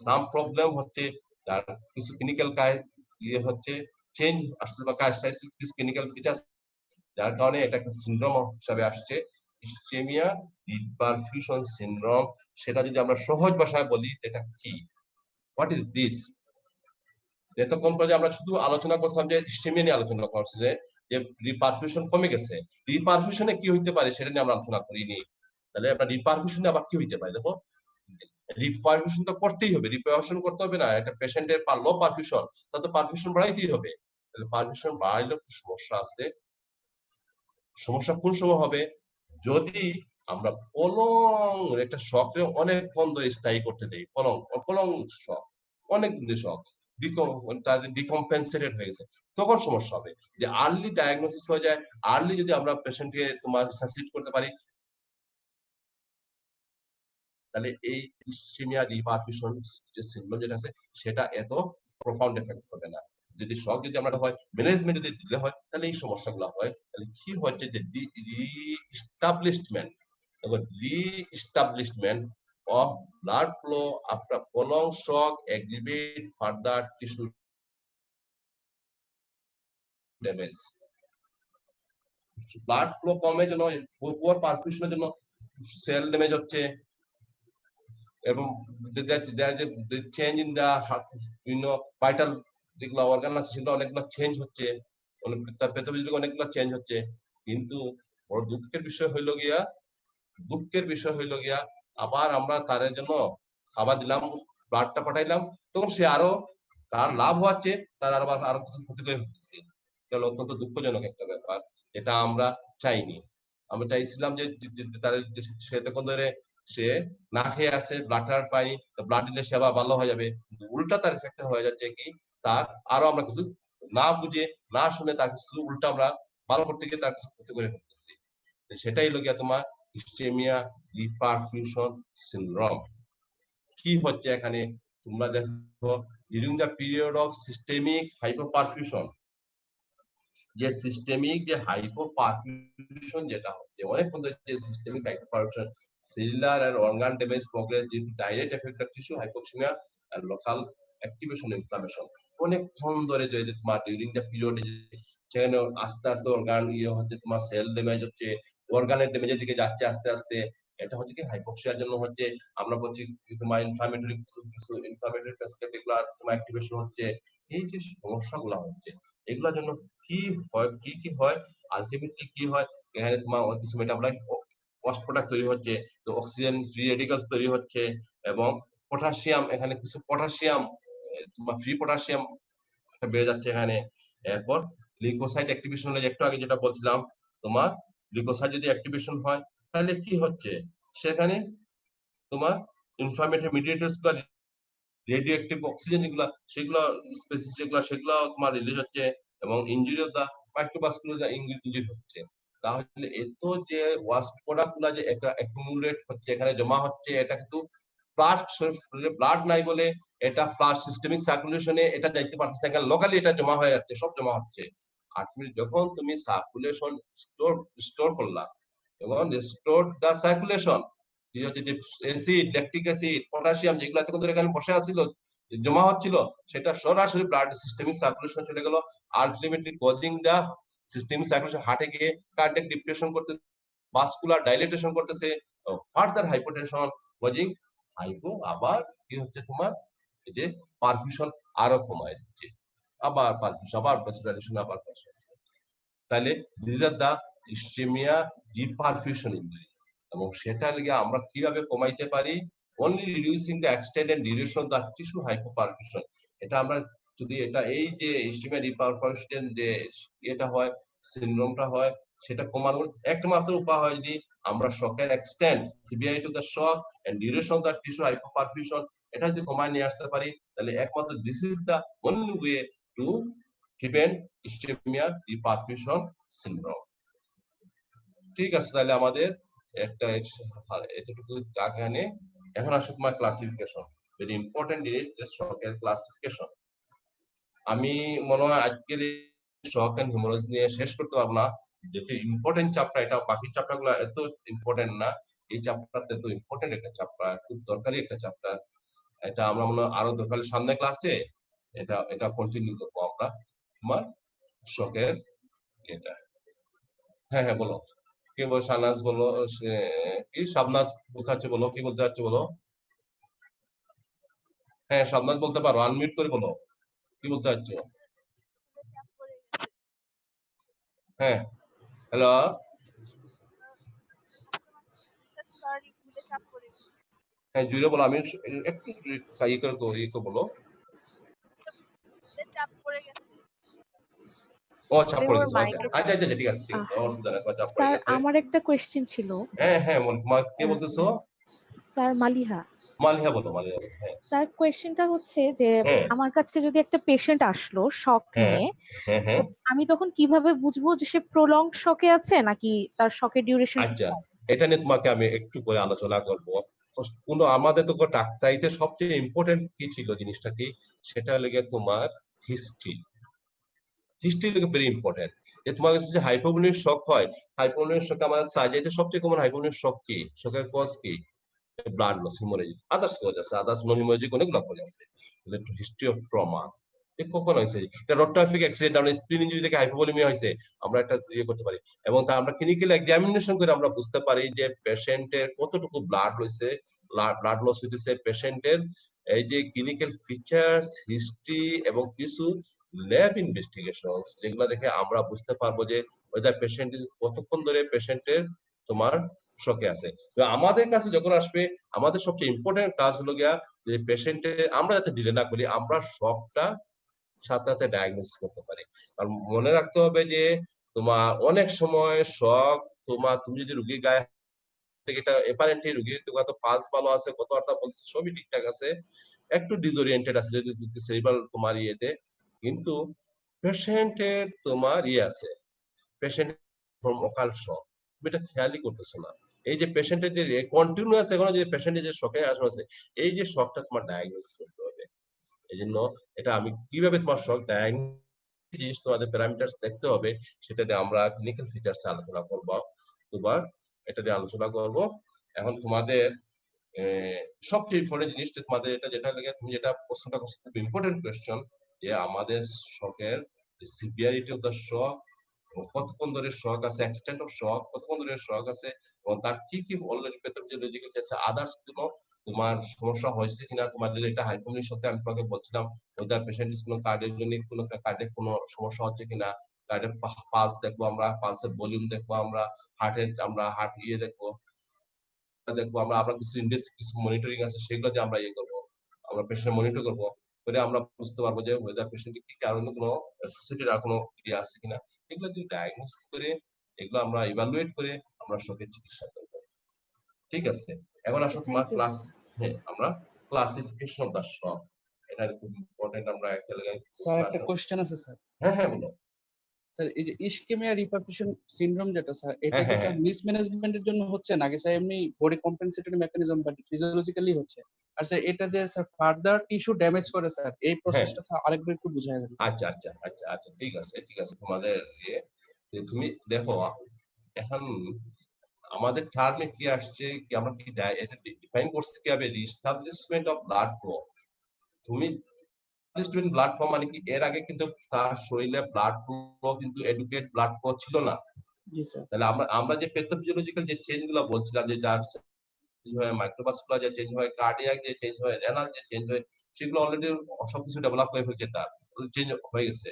সাম প্রবলেম হচ্ছে, তার কিছু ক্লিনিক্যাল ইয়ে হচ্ছে, চেঞ্জ আসছে বা কাস্টাইসিস, কিছু ক্লিনিক্যাল ফিচার্স, যার কারণে এটা একটা সিনড্রোম হিসাবে আসছে ইসচেমিয়া রিপারফিউশন সিনড্রোম। সেটা যদি আমরা সহজ ভাষায় বলি এটা কি, হোয়াট ইজ দিস? এতক্ষণ পর্যন্ত আমরা শুধু আলোচনা করছিলাম যে ইসচেমিয়া নিয়ে আলোচনা করছি, যে রিপারফিউশন কমে গেছে, রিপারফিউশনে কি হইতে পারে সেটা নিয়ে আমরা আলোচনা করিনি। তাহলে আমরা রিপারফিউশনে আবার কি হইতে পারে, দেখো রিপারফিউশন তো করতেই হবে, রিপারফিউশন করতে হবে না, এটা পেশেন্টের লো পারফিউশন, তা তো পারফিউশন বাড়াইতেই হবে। তাহলে পারফিউশন বাড়াইলে সমস্যা আছে। সমস্যা কোন সময় হবে, যদি আমরা প্রলং একটা শকরে অনেকক্ষণ ধরে স্থায়ী করতে দেই, প্রলং শক, অনেক দিন শক তার ডিকম্পেনসেটেড হয়ে গেছে, তখন সমস্যা হবে। যে আর্লি ডায়াগনোসিস হয়ে যায়, আর্লি যদি আমরা পেশেন্টকে তোমার সাসিড করতে পারি, তাহলে এই ইসচেমিয়া রিপারফিউশন যে সিনড্রোম যেটা আছে সেটা এত প্রফাউন্ড এফেক্ট হবে না। যদি শক যদি আমরা হয় ম্যানেজমেন্ট যদি দিলে হয়, তাহলে এই সমস্যাগুলো হয়। তাহলে কি হচ্ছে যে রিস্টাবলিশমেন্ট, রিস্টাবলিশমেন্ট of blood flow after prolonged shock aggravate further tissue damage. Blood flow কমে জন্য, পুয়ার পারফিউশনের জন্য সেল ড্যামেজ হচ্ছে, এবং চেঞ্জ ইন দা ভাইটাল যেগুলো অর্গান আছে সেগুলো অনেকগুলো চেঞ্জ হচ্ছে, তার প্যাথোলজি অনেকগুলো চেঞ্জ হচ্ছে। কিন্তু বড় দুঃখের বিষয় হইল গিয়া আবার আমরা তার জন্য খাবার দিলাম, ব্লাডটা পাঠাইলাম, তখন সে আরো তার লাভ হচ্ছে, তার আরো কিছু ক্ষতি করে ফেলছে। এটা অত্যন্ত দুঃখজনক একটা ব্যাপার, এটা আমরা চাইনি। আমরা চাইছিলাম যে তার সে তখন ধরে সে না খেয়ে আছে, ব্লাড পাই, ব্লাড দিলে সেবা ভালো হয়ে যাবে, উল্টা তার এফেক্ট হয়ে যাচ্ছে কি, তার আরো আমরা কিছু না বুঝে না শুনে তার কিছু উল্টা আমরা ভালো করতে গিয়ে তার কিছু ক্ষতি করে ফেলতেছি। সেটাই হলো গিয়া তোমার ইসচেমিয়া রিপারফিউশন সিনড্রোম। কি হচ্ছে এখানে, তোমরা দেখো during the period of systemic hypoperfusion, যে সিস্টেমিক যে হাইপোপারফিউশন যেটা হচ্ছে অনেক মধ্যে যে সিস্টেমিক হাইপোপারফিউশন সেলুলার আর অর্গান ড্যামেজ প্রোগ্রেস যে direct effect of tissue hypoxemia আর লোকাল অ্যাক্টিভেশন ইনফ্লামেশন অনেকক্ষণ ধরে যে তোমার ডিউরিং দ্য পিরিয়ডে সেখানে আস্তে আস্তে অর্গান ইয়ে হচ্ছে তোমার সেল ড্যামেজ হচ্ছে অর্গানের ড্যামেজের দিকে যাচ্ছে আস্তে আস্তে এটা হচ্ছে কি হাইপোক্সিয়ার জন্য হচ্ছে আমরা বলছি তোমার ইনফ্লামেটরি কিছু ইনফ্লামেটরি ক্যাসকেড এগুলো তোমার অ্যাক্টিভেশন হচ্ছে এই যে সমস্যাগুলো হচ্ছে এগুলোর জন্য কি হয় কি হয় আলটিমেটলি কি হয় এখানে তোমার কিছু মেটাবলাইট ওয়াস্ট প্রোডাক্ট তৈরি হচ্ছে তো অক্সিজেন ফ্রি রেডিক্যালস তৈরি হচ্ছে এবং পটাশিয়াম এখানে কিছু পটাশিয়াম তোমার ফ্রি পটাশিয়াম বেড়ে যাচ্ছে এখানে এরপর লিউকোসাইট অ্যাক্টিভেশন হলে একটু আগে যেটা বলছিলাম তোমার লিউকোসাইট যদি অ্যাক্টিভেশন হয় তাহলে কি হচ্ছে সেখানে তোমার ইনফ্লামেটরি মিডিয়েটরস গুলো রেডিও অ্যাক্টিভ অক্সিজেন যেগুলো সেগুলো স্পেসিস সেগুলো তোমার রিলিজ হচ্ছে এবং injury of the microvascular injury হচ্ছে তাহলে এত যে ওয়াস্ট প্রোডাক্ট গুলা যে অ্যাকুমুলেট হচ্ছে এখানে জমা হচ্ছে এটা কিন্তু ফ্লাশ ব্লাড নাই বলে এটা ফ্লাশ সিস্টেমিক সার্কুলেশনে এটা যাইতে পারতেছে এখানে লোকালি এটা জমা হয়ে যাচ্ছে সব জমা হচ্ছে আর তুমি যখন তুমি সার্কুলেশন স্টোর করলা এবং restore the circulation acid lactic acid potassium যেগুলো এতক্ষণ ধরে এখানে বসে আছিল জমা হচ্ছিল সেটা সরাসরি ব্লাড সিস্টেমিক সার্কুলেশন চলে গেল আলটিমেটলি কজিং দা সিস্টেমিক সার্কুলেশন হার্টে গিয়ে কার্ডিয়াক ডিপ্রেশন করতেছে ভাস্কুলার ডাইলেটেশন করতেছে ফার্দার হাইপোটেনশন কজিং হাইপো আবার কি হচ্ছে তোমার এই যে পারফিউশন আরো কমায় দিচ্ছে আবার পারফিউশন আবার ভাস্কুলারাইজেশন আবার তাহলে দিস আর দা ইসচেমিয়া ডিপারফিউশন ইনজুরি এবং সেটা লিগে আমরা কিভাবে কমাইতে পারি only reducing the extent and duration of the tissue hypoperfusion এটা আমরা যদি এটা এই যে ইসচেমিয়া ডিপারফিউশন যে এটা হয় সিনড্রোমটা হয় সেটা কমানোর একমাত্র উপায় হয় যদি আমরা শকের extent severity to the shock and duration of the tissue hypoperfusion এটা যদি কমায় নিয়ে আসতে পারি তাহলে একমাত্র this is the only way to prevent ischemia deperfusion syndrome ঠিক আছে তাহলে আমাদের একটা এতটুকু জায়গানে এখন আসলে তোমার ক্লাসিফিকেশন ভেরি ইম্পর্টেন্ট জিনিস শকের ক্লাসিফিকেশন আমি মনে হয় আজকের শক এন্ড হিমোরেজ নিয়ে শেষ করতে পারবো না যেটা ইম্পর্টেন্ট চ্যাপ্টার এটা বাকি চ্যাপ্টারগুলো এত ইম্পর্টেন্ট না এই চ্যাপ্টারটা এত ইম্পর্টেন্ট একটা চ্যাপ্টার খুব দরকারি একটা চ্যাপ্টার এটা আমরা মনে হয় আরো দরকারি সামনে ক্লাসে এটা কন্টিনিউ করবো আমরা তোমার শকের এটা হ্যাঁ বলো কে বলো শাহনাজ বলো কি শাবনাজ বুঝাচ্ছে বলো কি বলতে চাচ্ছ বলো হ্যাঁ শাবনাজ বলতে পারো আনমিউট করে বলো কি বলতে চাচ্ছ হ্যাঁ হ্যালো হ্যাঁ জুড়ে বলো আমি একটু ইয়ে করে বলো ও চাপ পড়ে গেছে আচ্ছা ঠিক আছে অসুবিধা নেই চাপ পড়ে স্যার গেছে আমার একটা কোশ্চেন ছিল হ্যাঁ তোমার কে বলতেছো স্যার মালিহা বলো হ্যাঁ স্যার কোশ্চেনটা হচ্ছে যে আমার কাছে যদি একটা পেশেন্ট আসলো শক নিয়ে হ্যাঁ আমি তখন কিভাবে বুঝবো যে সে প্রলং শকে আছে নাকি তার শকের ডিউরেশন আচ্ছা এটা নিয়ে তোমাকে আমি একটু করে আলোচনা করব কোন আমাদের তো ডাক্তারিতে সবচেয়ে ইম্পর্টেন্ট কি ছিল জিনিসটা কি সেটা লেগে তোমার হিস্ট্রি লেগে ভেরি ইম্পর্টেন্ট যে তোমার কাছে যে হাইপোভোলিক শক হয় হাইপোভোলিক শক আমাদের সার্জারিতে সবচেয়ে কমন হাইপোভোলিক শক কি শকের কজ কি blood loss haemorrhagic others cause আছে আদার্স নন হিমোরেজিক অনেকগুলো কজ আছে হিস্ট্রি অফ ট্রমা কখন হয়েছে এটা রোটাফিক অ্যাক্সিডেন্ট আমরা স্প্লিন ইনজুরি থেকে হাইপোভোলিমিয়া হয়েছে আমরা একটা ইয়ে করতে পারি এবং তা আমরা ক্লিনিক্যাল এক্সামিনেশন করে আমরা বুঝতে পারি যে পেশেন্টের কতটুকু ব্লাড হয়েছে ব্লাড লস হইতেছে পেশেন্টের এই যে ক্লিনিক্যাল ফিচার্স হিস্ট্রি এবং কিছু ল্যাব ইনভেস্টিগেশন যেগুলো দেখে আমরা বুঝতে পারবো যে ওইটা পেশেন্ট কতক্ষণ ধরে পেশেন্টের তোমার শকে আছে তো আমাদের কাছে যখন আসবে আমাদের সবচেয়ে ইম্পর্টেন্ট কাজ হলো গিয়া যে পেশেন্টের আমরা যাতে ডিলে না করি আমরা শকটা সাথে সাথে ডায়াগনোস করতে পারি কারণ মনে রাখতে হবে যে তোমার অনেক সময় শক তুমি যদি রুগীর গায়ে থেকে এটা অ্যাপারেন্টলি রুগীর কত পালস ভালো আছে কথাবার্তা বলছে সবই ঠিকঠাক আছে একটু ডিসওরিয়েন্টেড আছে যদি সেরিব্রাল তোমার ইয়েতে কিন্তু পেশেন্টের তোমার আছে পেশেন্ট ফ্রম অকাল শক তুমি এটা খেয়ালই করতেছো না এই যে পেশেন্টের যে কন্টিনিউয়াস এখনো যে পেশেন্টের যে শকে আছে এই যে শকটা তোমার ডায়াগনোস করতে হবে এই জন্য এটা আমি কিভাবে তোমার শক জিনিস তোমাদের প্যারামিটারস দেখতে হবে সেটা নিয়ে আমরা ক্লিনিক্যাল ফিচার্স আলোচনা করব। তোমার এটা নিয়ে আলোচনা করব। এখন তোমাদের সবচেয়ে ইম্পর্টেন্ট জিনিসটা তোমাদের এটা যেটা লাগে, তুমি যেটা প্রশ্নটা করছো খুব ইম্পর্টেন্ট কোয়েশ্চন, যে আমাদের শকের সিভিয়ারিটি অফ দ্য শক, কতক্ষণ ধরে শক আছে, এক্সটেন্ট অফ শক, কতক্ষণ ধরে শক আছে, এবং তার কি কি অলরেডি প্যাথোলজিক্যাল আছে, আদার্স কোনো তোমার সমস্যা হয়েছে কিনা, তোমার যদি এটা হাইপোনির সাথে আমি তোমাকে বলছিলাম ওইটা পেশেন্ট কোনো কার্ডিওজনিক কোনো কার্ডিয়াক কোনো সমস্যা হচ্ছে কিনা, কার্ডিয়াক পালস দেখবো আমরা, পালসের ভলিউম দেখবো আমরা, হার্টের আমরা হার্ট দেখবো আমরা কিছু ইন্ডেক্স কিছু মনিটরিং আছে সেগুলো দিয়ে আমরা করবো, আমরা পেশেন্ট মনিটর করবো, করে আমরা বুঝতে পারবো যে ওয়েদার পেশেন্টের কি কারণে কোনো অ্যাসোসিয়েটেড আর কোনো ইয়ে আছে কিনা, এগুলো যদি ডায়াগনোসিস করে এগুলো আমরা ইভালুয়েট করে আমরা শকের চিকিৎসা করব। ঠিক আছে, এখন আসলে তোমার Thank you. ক্লাস, হ্যাঁ আমরা ক্লাসিফিকেশন অফ দ্য শক, এটা খুব ইম্পর্টেন্ট। আমরা একটা জায়গায় স্যার একটা কোশ্চেন আছে স্যার। হ্যাঁ হ্যাঁ বলো। স্যার এই যে ইসকেমিয়া রিপারফিউশন সিনড্রোম যেটা স্যার, এটা কি হ্যাঁ, স্যার মিসম্যানেজমেন্টের জন্য হচ্ছে নাকি স্যার এমনি বডি কম্পেনসেটরি মেকানিজম বা ফিজিওলজিক্যালি হচ্ছে? আর স্যার এটা যে স্যার ফার্দার টিস্যু ড্যামেজ করে স্যার, এই প্রসেসটা স্যার আরেকবার একটু বুঝাই দেন স্যার। আচ্ছা ঠিক আছে তোমাদের ইয়ে, যে তুমি দেখো এখন আমাদের টার্মে কি আসছে, কি আমরা কি এটা ডিফাইন করছি কিভাবে, রিস্টাবলিশমেন্ট অফ ব্লাড ফ্লো। তুমি রিস্টাবলিশমেন্ট ব্লাড ফ্লো মানে কি, এর আগে কিন্তু তার শরীরে ব্লাড ফ্লো কিন্তু এডুকেট ব্লাড ফ্লো ছিল না। জি স্যার। তাহলে আমরা যে প্যাথোফিজিওলজিক্যাল যে চেঞ্জ গুলো বলছিলাম, যে যার চেঞ্জ হয়, মাইক্রোভাস্কুলার যে চেঞ্জ হয়, কার্ডিয়াক যে চেঞ্জ হয়, রেনাল যে চেঞ্জ হয়, সেগুলো অলরেডি সবকিছু ডেভেলপ হয়ে ফেলছে, তার চেঞ্জ হয়ে গেছে।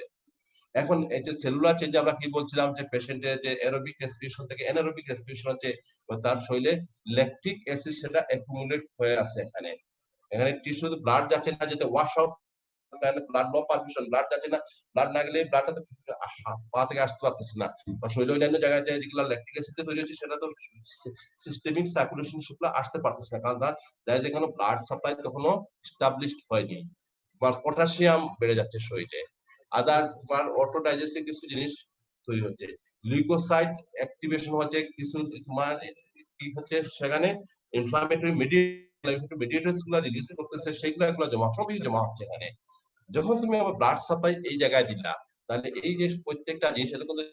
এখন এই যে সেলুলার চেঞ্জ আমরা কি বলছিলাম, যে পেশেন্টের যে অ্যারোবিক রেসপিরেশন থেকে অ্যানারোবিক রেসপিরেশন হচ্ছে, তার শরীরে ল্যাকটিক অ্যাসিড সেটা অ্যাকুমুলেট হয়ে আছে। এখানে টিস্যু ব্লাড যাচ্ছে না, যেতে ওয়াশ আউট, ব্লাড লো পারফিউশন, ব্লাড যাচ্ছে না, ব্লাড না গেলে ব্লাডটা তো পা থেকে আসতে পারতেছে না, বা শরীরে অন্যান্য জায়গায় যে রেগুলার ল্যাকটিক অ্যাসিড তৈরি হচ্ছে সেটা তো সিস্টেমিক সার্কুলেশন সেগুলো আসতে পারতেছে না, কারণ তার যেখানে ব্লাড সাপ্লাই তখনও এস্টাবলিশড হয়নি, বা পটাশিয়াম বেড়ে যাচ্ছে শরীরে। আদার তোমার অটোডাইজেস্টিভ কিছু জিনিস তৈরি হচ্ছে, লিউকোসাইট অ্যাক্টিভেশন হচ্ছে, কিছু তোমার কি হচ্ছে সেখানে ইনফ্লামেটরি মেডিয়েটরস গুলো রিলিজ করতেছে, সেগুলো সবই জমা হচ্ছে এখানে। যখন তুমি আবার ব্লাড সাপ্লাই এই জায়গায় দিলা, তাহলে এই যে প্রত্যেকটা জিনিস এত কিন্তু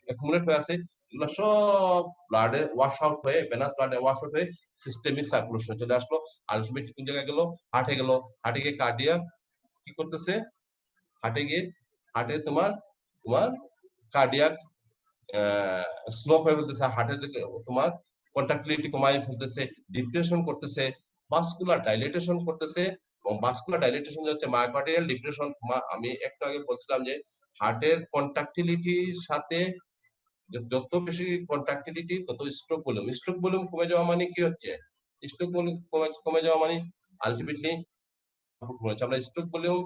অ্যাকুমুলেট হয়ে আছে, এগুলো সব ব্লাডে ওয়াশ আউট হয়ে, ভেনাস ব্লাডে ওয়াশ আউট হয়ে সিস্টেমিক সার্কুলেশন চলে আসলো, আলটিমেটলি কোন জায়গায় গেল, হার্টে গেল, হার্টে গিয়ে কার্ডিয়াক কি করতেছে, হার্টে তোমার কার্ডিয়াক স্লোপ হয়ে ফেলতেছে, হার্টের তোমার কন্ট্রাক্টিলিটি কমায় ফেলতেছে, ডিপ্রেশন করতেছে, ভাস্কুলার ডাইলেটেশন করতেছে, এবং ভাস্কুলার ডাইলেটেশন হচ্ছে মায়োকার্ডিয়াল ডিপ্রেশন। আমি একটু আগে বলছিলাম যে হার্টের কন্ট্রাক্টিলিটির সাথে যত বেশি কন্ট্রাক্টিলিটি তত স্ট্রোক ভলিউম কমে যাওয়া মানে কি হচ্ছে, স্ট্রোক ভলিউম কমে যাওয়া মানে আলটিমেটলি আমরা স্ট্রোক ভলিউম,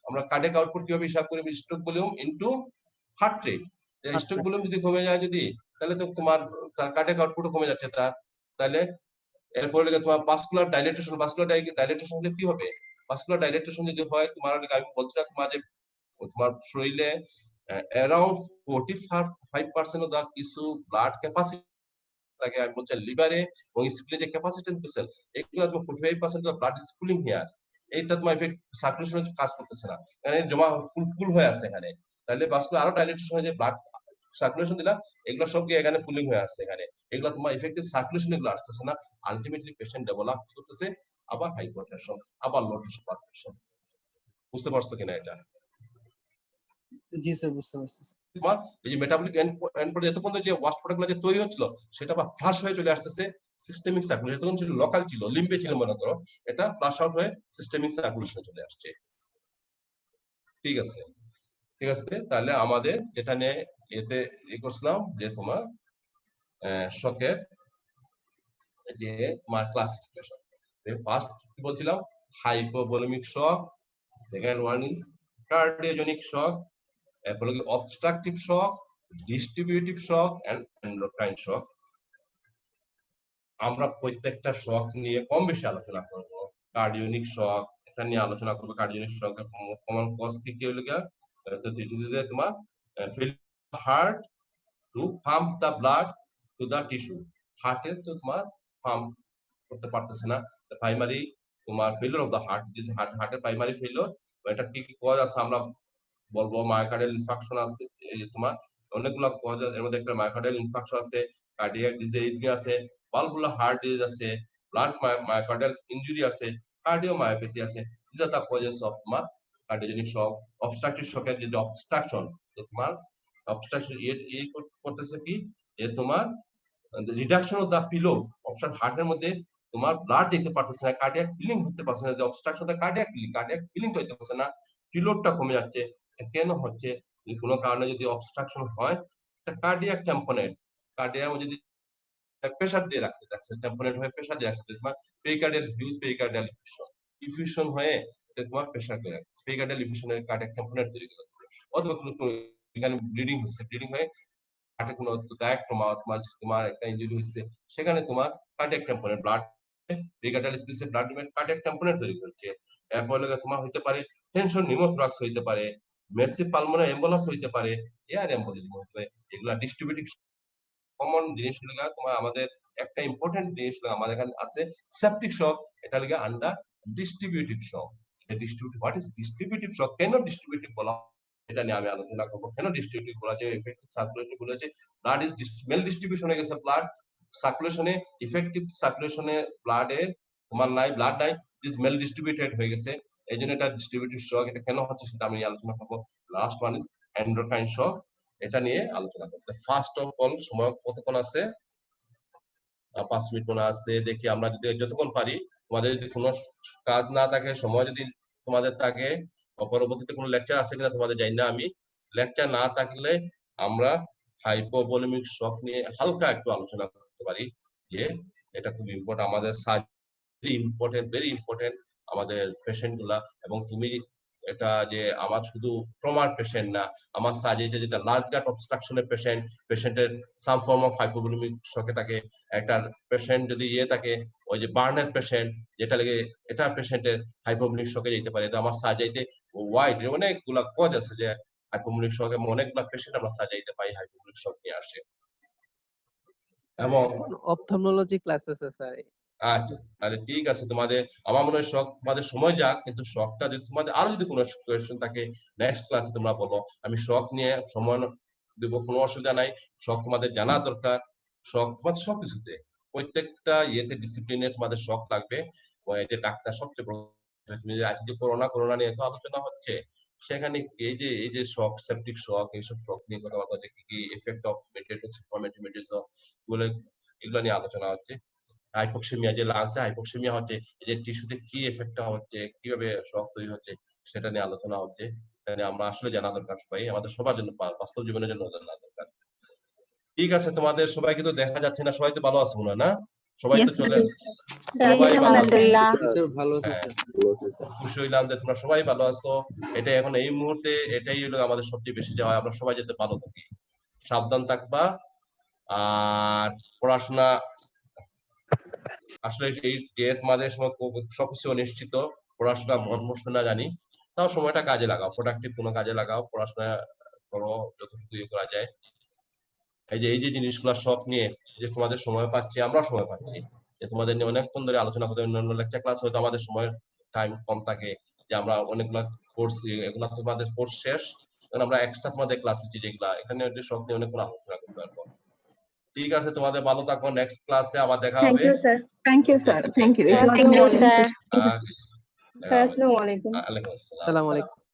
আমরা কার্ডিয়াক আউটপুট কিভাবে হিসাব করি, stroke volume into heart rate. Stroke volume যদি কমে যায় যদি, তাহলে তো তোমার কার্ডিয়াক আউটপুটও কমে যাচ্ছে, তাহলে এরপরে তোমার ভাস্কুলার ডাইলেটেশন হলে কি হবে, ভাস্কুলার ডাইলেটেশন যদি হয়, তোমার আমি বলছিলাম তোমার শরীরে অ্যারাউন্ড 45% অফ দা কিছু ব্লাড ক্যাপাসিটি থাকে, আমি বলছি লিভারে এবং স্প্লিনে যে ক্যাপাসিটেন্স ভেসেল, এগুলো তোমার 45% of blood is cooling here, এইটা তোমার ইফেক্ট সার্কুলেশনে কাজ করতেছে না, এখানে জমা কুল হয়ে আছে এখানে, তাহলে ভাস্কুলার আরো ডাইলেটেশন হয়ে যে ব্লাড সার্কুলেশন দিলা, এগুলো সব গিয়ে এখানে পুলিং হয়ে আছে, এগুলো তোমার ইফেক্টিভ সার্কুলেশন এগুলো আসতেছে না, আলটিমেটলি পেশেন্ট ডেভেলপ করতেছে আবার হাইপারটেনশন, আবার লো টিস্যু পারফিউশন। বুঝতে পারছো কিনা এটা? জি স্যার, বুঝতে পারছি স্যার। তোমার এই যে মেটাবলিক এন্ড পর্যায়ে এতক্ষণ যে ওয়াস্ট প্রোডাক্টগুলো যে তৈরি হচ্ছিল, সেটা আবার ফ্লাশ হয়ে চলে আসতেছে সিস্টেমিক সার্কুলেশন, তখন ছিল লোকাল, ছিল লিম্বে ছিল মনে করো, এটা ফ্লাশ আউট হয়ে সিস্টেমিক সার্কুলেশনে চলে আসছে। ঠিক আছে, তাহলে আমাদের যেটা নিয়ে এতে করছিলাম যে তোমার শকের যে তোমার ক্লাসিফিকেশন, ফার্স্ট কি বলছিলাম, hypovolemic shock, second one is cardiogenic shock, এরপর obstructive shock, distributive shock and endocrine shock. আমরা প্রত্যেকটা শক নিয়ে কম বেশি আলোচনা করব। কার্ডিওনিক শক এটা নিয়ে আলোচনা করব, কার্ডিওনিক শক কমন কজ কি কি হলো, তো ইট ইজ তোমার heart to pump the blood to the tissue, হার্টের তো তোমার পাম্প করতে পারতেছে না, প্রাইমারি তোমার ফেলিওর অফ দ্য হার্ট, হার্টের প্রাইমারি ফেলিওর, এটা কি কি কজ আছে আমরা বলবো। মায়োকার্ডিয়াল ইনফাকশন আছে, এই যে তোমার অনেকগুলো কজ, এর মধ্যে একটা মায়োকার্ডিয়াল ইনফাকশন আছে, কার্ডিয়াক ডিজিজ আছে, ভালভুলার হার্ট ডিজিজ আছে, ব্লাড মায়োকার্ডিয়াল ইনজুরি আছে, কার্ডিওমায়োপ্যাথি আছে। This are the causes of তোমার কার্ডিওজেনিক শক। অবস্ট্রাকটিভ শকের যে অবস্ট্রাকশন, তো তোমার অবস্ট্রাকশন এই করতেছে কি, যে তোমার রিডাকশন অফ দ্য পিলো, হার্টের মধ্যে তোমার ব্লাড যেতে পারতেছে না, কার্ডিয়াক ফিলিং হতে পারছে না, যে অবস্ট্রাকশন কার্ডিয়াক ফিলিং হইতে পারছে না, পিলোডটা কমে যাচ্ছে। কেন হচ্ছে? যে কোনো কারণে যদি অবস্ট্রাকশন হয়, একটা কার্ডিয়াক টেম্পোনেট, কার্ডিয়ার যদি প্রেসার দিয়ে রাখছে, টেম্পোনেট হয়ে প্রেসার দিয়ে রাখছে, তোমার পেরিকার্ডিয়াল হিউজ পেরিকার্ডিয়াল ইফিউশন হয়ে তোমার প্রেসার দিয়ে রাখছে, পেরিকার্ডিয়াল ইফিউশনের কার্ডিয়াক টেম্পোনেট তৈরি করছে। অথবা এখানে ব্লিডিং হচ্ছে, ব্লিডিং হয়ে হার্টে কোনো ডাইরেক্ট তোমার একটা ইনজুরি হচ্ছে, সেখানে তোমার কার্ডিয়াক টেম্পোনেট ব্লাড পেরিকার্ডিয়াল স্পেসে ব্লাড কার্ডিয়াক টেম্পোনেট তৈরি করছে। এরপর তোমার হইতে পারে টেনশন নিউমোথ্রাক্স হইতে পারে, মেসিভ পালমোনারি এম্বোলাস হইতে পারে, এয়ার এম্বোলিজম হইতে পারে। এগুলা ডিস্ট্রিবিউটিভ কমন জিনিস লাগা তোমার আমাদের একটা ইম্পর্টেন্ট জিনিস লাগা আমাদের এখানে আছে সেপটিক শক, এটা লাগা আন্ডার ডিস্ট্রিবিউটিভ শক। এটা ডিস্ট্রিবিউটিভ, হোয়াট ইজ ডিস্ট্রিবিউটিভ শক, কেন ডিস্ট্রিবিউটিভ বলা, এটা নিয়ে আমি আলোচনা করব। কেন ডিস্ট্রিবিউটিভ বলা যায়? ইফেক্টিভ সার্কুলেশন বলেছে, ব্লাড ইজ মেল ডিস্ট্রিবিউশন হয়ে গেছে, ব্লাড সার্কুলেশনে ইফেক্টিভ সার্কুলেশনে ব্লাডে তোমার নাই, ব্লাড নাই, ইজ মেল ডিস্ট্রিবিউটেড হয়ে গেছে, এই জন্য এটা ডিস্ট্রিবিউটিভ শক। এটা কেন হচ্ছে সেটা আমি আলোচনা করব। লাস্ট ওয়ান ইজ এন্ডোক্রাইন শক, এটা নিয়ে আলোচনা করতে। ফার্স্ট অফ অল, সময় কতক্ষণ আছে? 5 মিনিট মনে আছে। দেখি আমরা যদি যতক্ষণ পারি, তোমাদের যদি কোনো কাজ না থাকে, সময় যদি তোমাদের থাকে, পরবর্তীতে কোনো লেকচার আছে কিনা তোমাদের জানি না আমি, লেকচার না থাকলে আমরা হাইপোভলিমিক শক নিয়ে হালকা একটু আলোচনা করতে পারি, যে এটা খুব ইম্পর্টেন্ট আমাদের ভেরি ইম্পর্টেন্ট আমাদের পেশেন্ট গুলা। এবং তুমি এটা যে আমার শুধু ট্রমার পেশেন্ট না, আমার সার্জারিতে যেটা লার্জ গাট অবস্ট্রাকশনের পেশেন্টের সাম ফর্ম অফ হাইপোভলিমিক শকে থাকে, একটা পেশেন্ট যদি থাকে ওই যে বার্নের পেশেন্ট, যেটা লেগে এটা পেশেন্টের হাইপোভলিমিক শকে যেতে পারে। তো আমার সার্জারিতে ওয়াইড অনেকগুলা কজ আছে যে হাইপোভলিমিক শকে, অনেকগুলা পেশেন্ট আমরা সার্জারিতে পাই হাইপোভলিমিক শক নিয়ে আসে। এবং অপথলমোলজি ক্লাসেস স্যার। আচ্ছা, তাহলে ঠিক আছে। তোমাদের আমার মনে হয় শখ, তোমাদের সময় যাক, কিন্তু শখটা যদি তোমাদের আরো যদি কোনো কোয়েশ্চেন থাকে নেক্সট ক্লাসে তোমরা বলো, আমি শখ নিয়ে সময় দেবো, কোনো অসুবিধা নাই। শখ তোমাদের জানা দরকার, শখ তোমাদের সবকিছুতে, প্রত্যেকটা ইয়েতে ডিসিপ্লিনে তোমাদের শখ লাগবে। এই যে ডাক্তার সবচেয়ে বড়, তুমি যে আজকে করোনা নিয়ে তো আলোচনা হচ্ছে, সেখানে এই যে শখ, সেপটিক শখ, এইসব শখ নিয়ে কথা বলা হচ্ছে, কি এফেক্ট অফ এগুলো নিয়ে আলোচনা হচ্ছে। হাইপোক্সেমিয়া যে লাংসে হাইপোক্সেমিয়া হচ্ছে, এই যে টিস্যুতে কি এফেক্টটা হচ্ছে, কিভাবে শক তৈরি হচ্ছে, সেটা নিয়ে আলোচনা হচ্ছে। এটা নিয়ে আমরা আসলে জানা দরকার, সবাই আমাদের সবার জন্য, বাস্তব জীবনের জন্য জানা দরকার। ঠিক আছে, তোমাদের সবাইকে তো দেখা যাচ্ছে না, সবাই তো ভালো আছে মনে হয় না? সবাই তো চলে, সবাই ভালো আছে, ভালো আছে স্যার। খুশি হইলাম যে তোমরা সবাই ভালো আছো। এটা এখন এই মুহূর্তে এটাই হলো আমাদের সবচেয়ে বেশি চাওয়া, আমরা সবাই যাতে ভালো থাকি, সাবধান থাকবা। আর পড়াশোনা আসলে এই তোমাদের সময় সবকিছু অনিশ্চিত, পড়াশোনা বদমস্ত না জানি, তাও সময়টা কাজে লাগাও, প্রোডাক্টিভ কোনো কাজে লাগাও, পড়াশোনা করো যতটুকু করা যায়। এই যে জিনিসগুলো শখ নিয়ে যে তোমাদের সময় পাচ্ছি, আমরা সময় পাচ্ছি, যে তোমাদের নিয়ে অনেকক্ষণ ধরে আলোচনা করতে, অন্যান্য লেকচার ক্লাস হয়তো আমাদের সময়ের টাইম কম থাকে, যে আমরা অনেকগুলো কোর্স, এগুলা তোমাদের কোর্স শেষ, আমরা এক্সট্রা তোমাদের ক্লাস দিচ্ছি, যেগুলা এখানে শখ নিয়ে অনেকক্ষণ আলোচনা করতে পারবো। ঠিক আছে, তোমাদের ভালো থাকো, নেক্সট ক্লাসে আবার দেখা হবে। Thank you sir. Thank you, sir. Thank you. It was Thank you, amazing. sir. Sir আসসালামু আলাইকুম। ওয়ালাইকুম আসসালাম। আসসালামু আলাইকুম।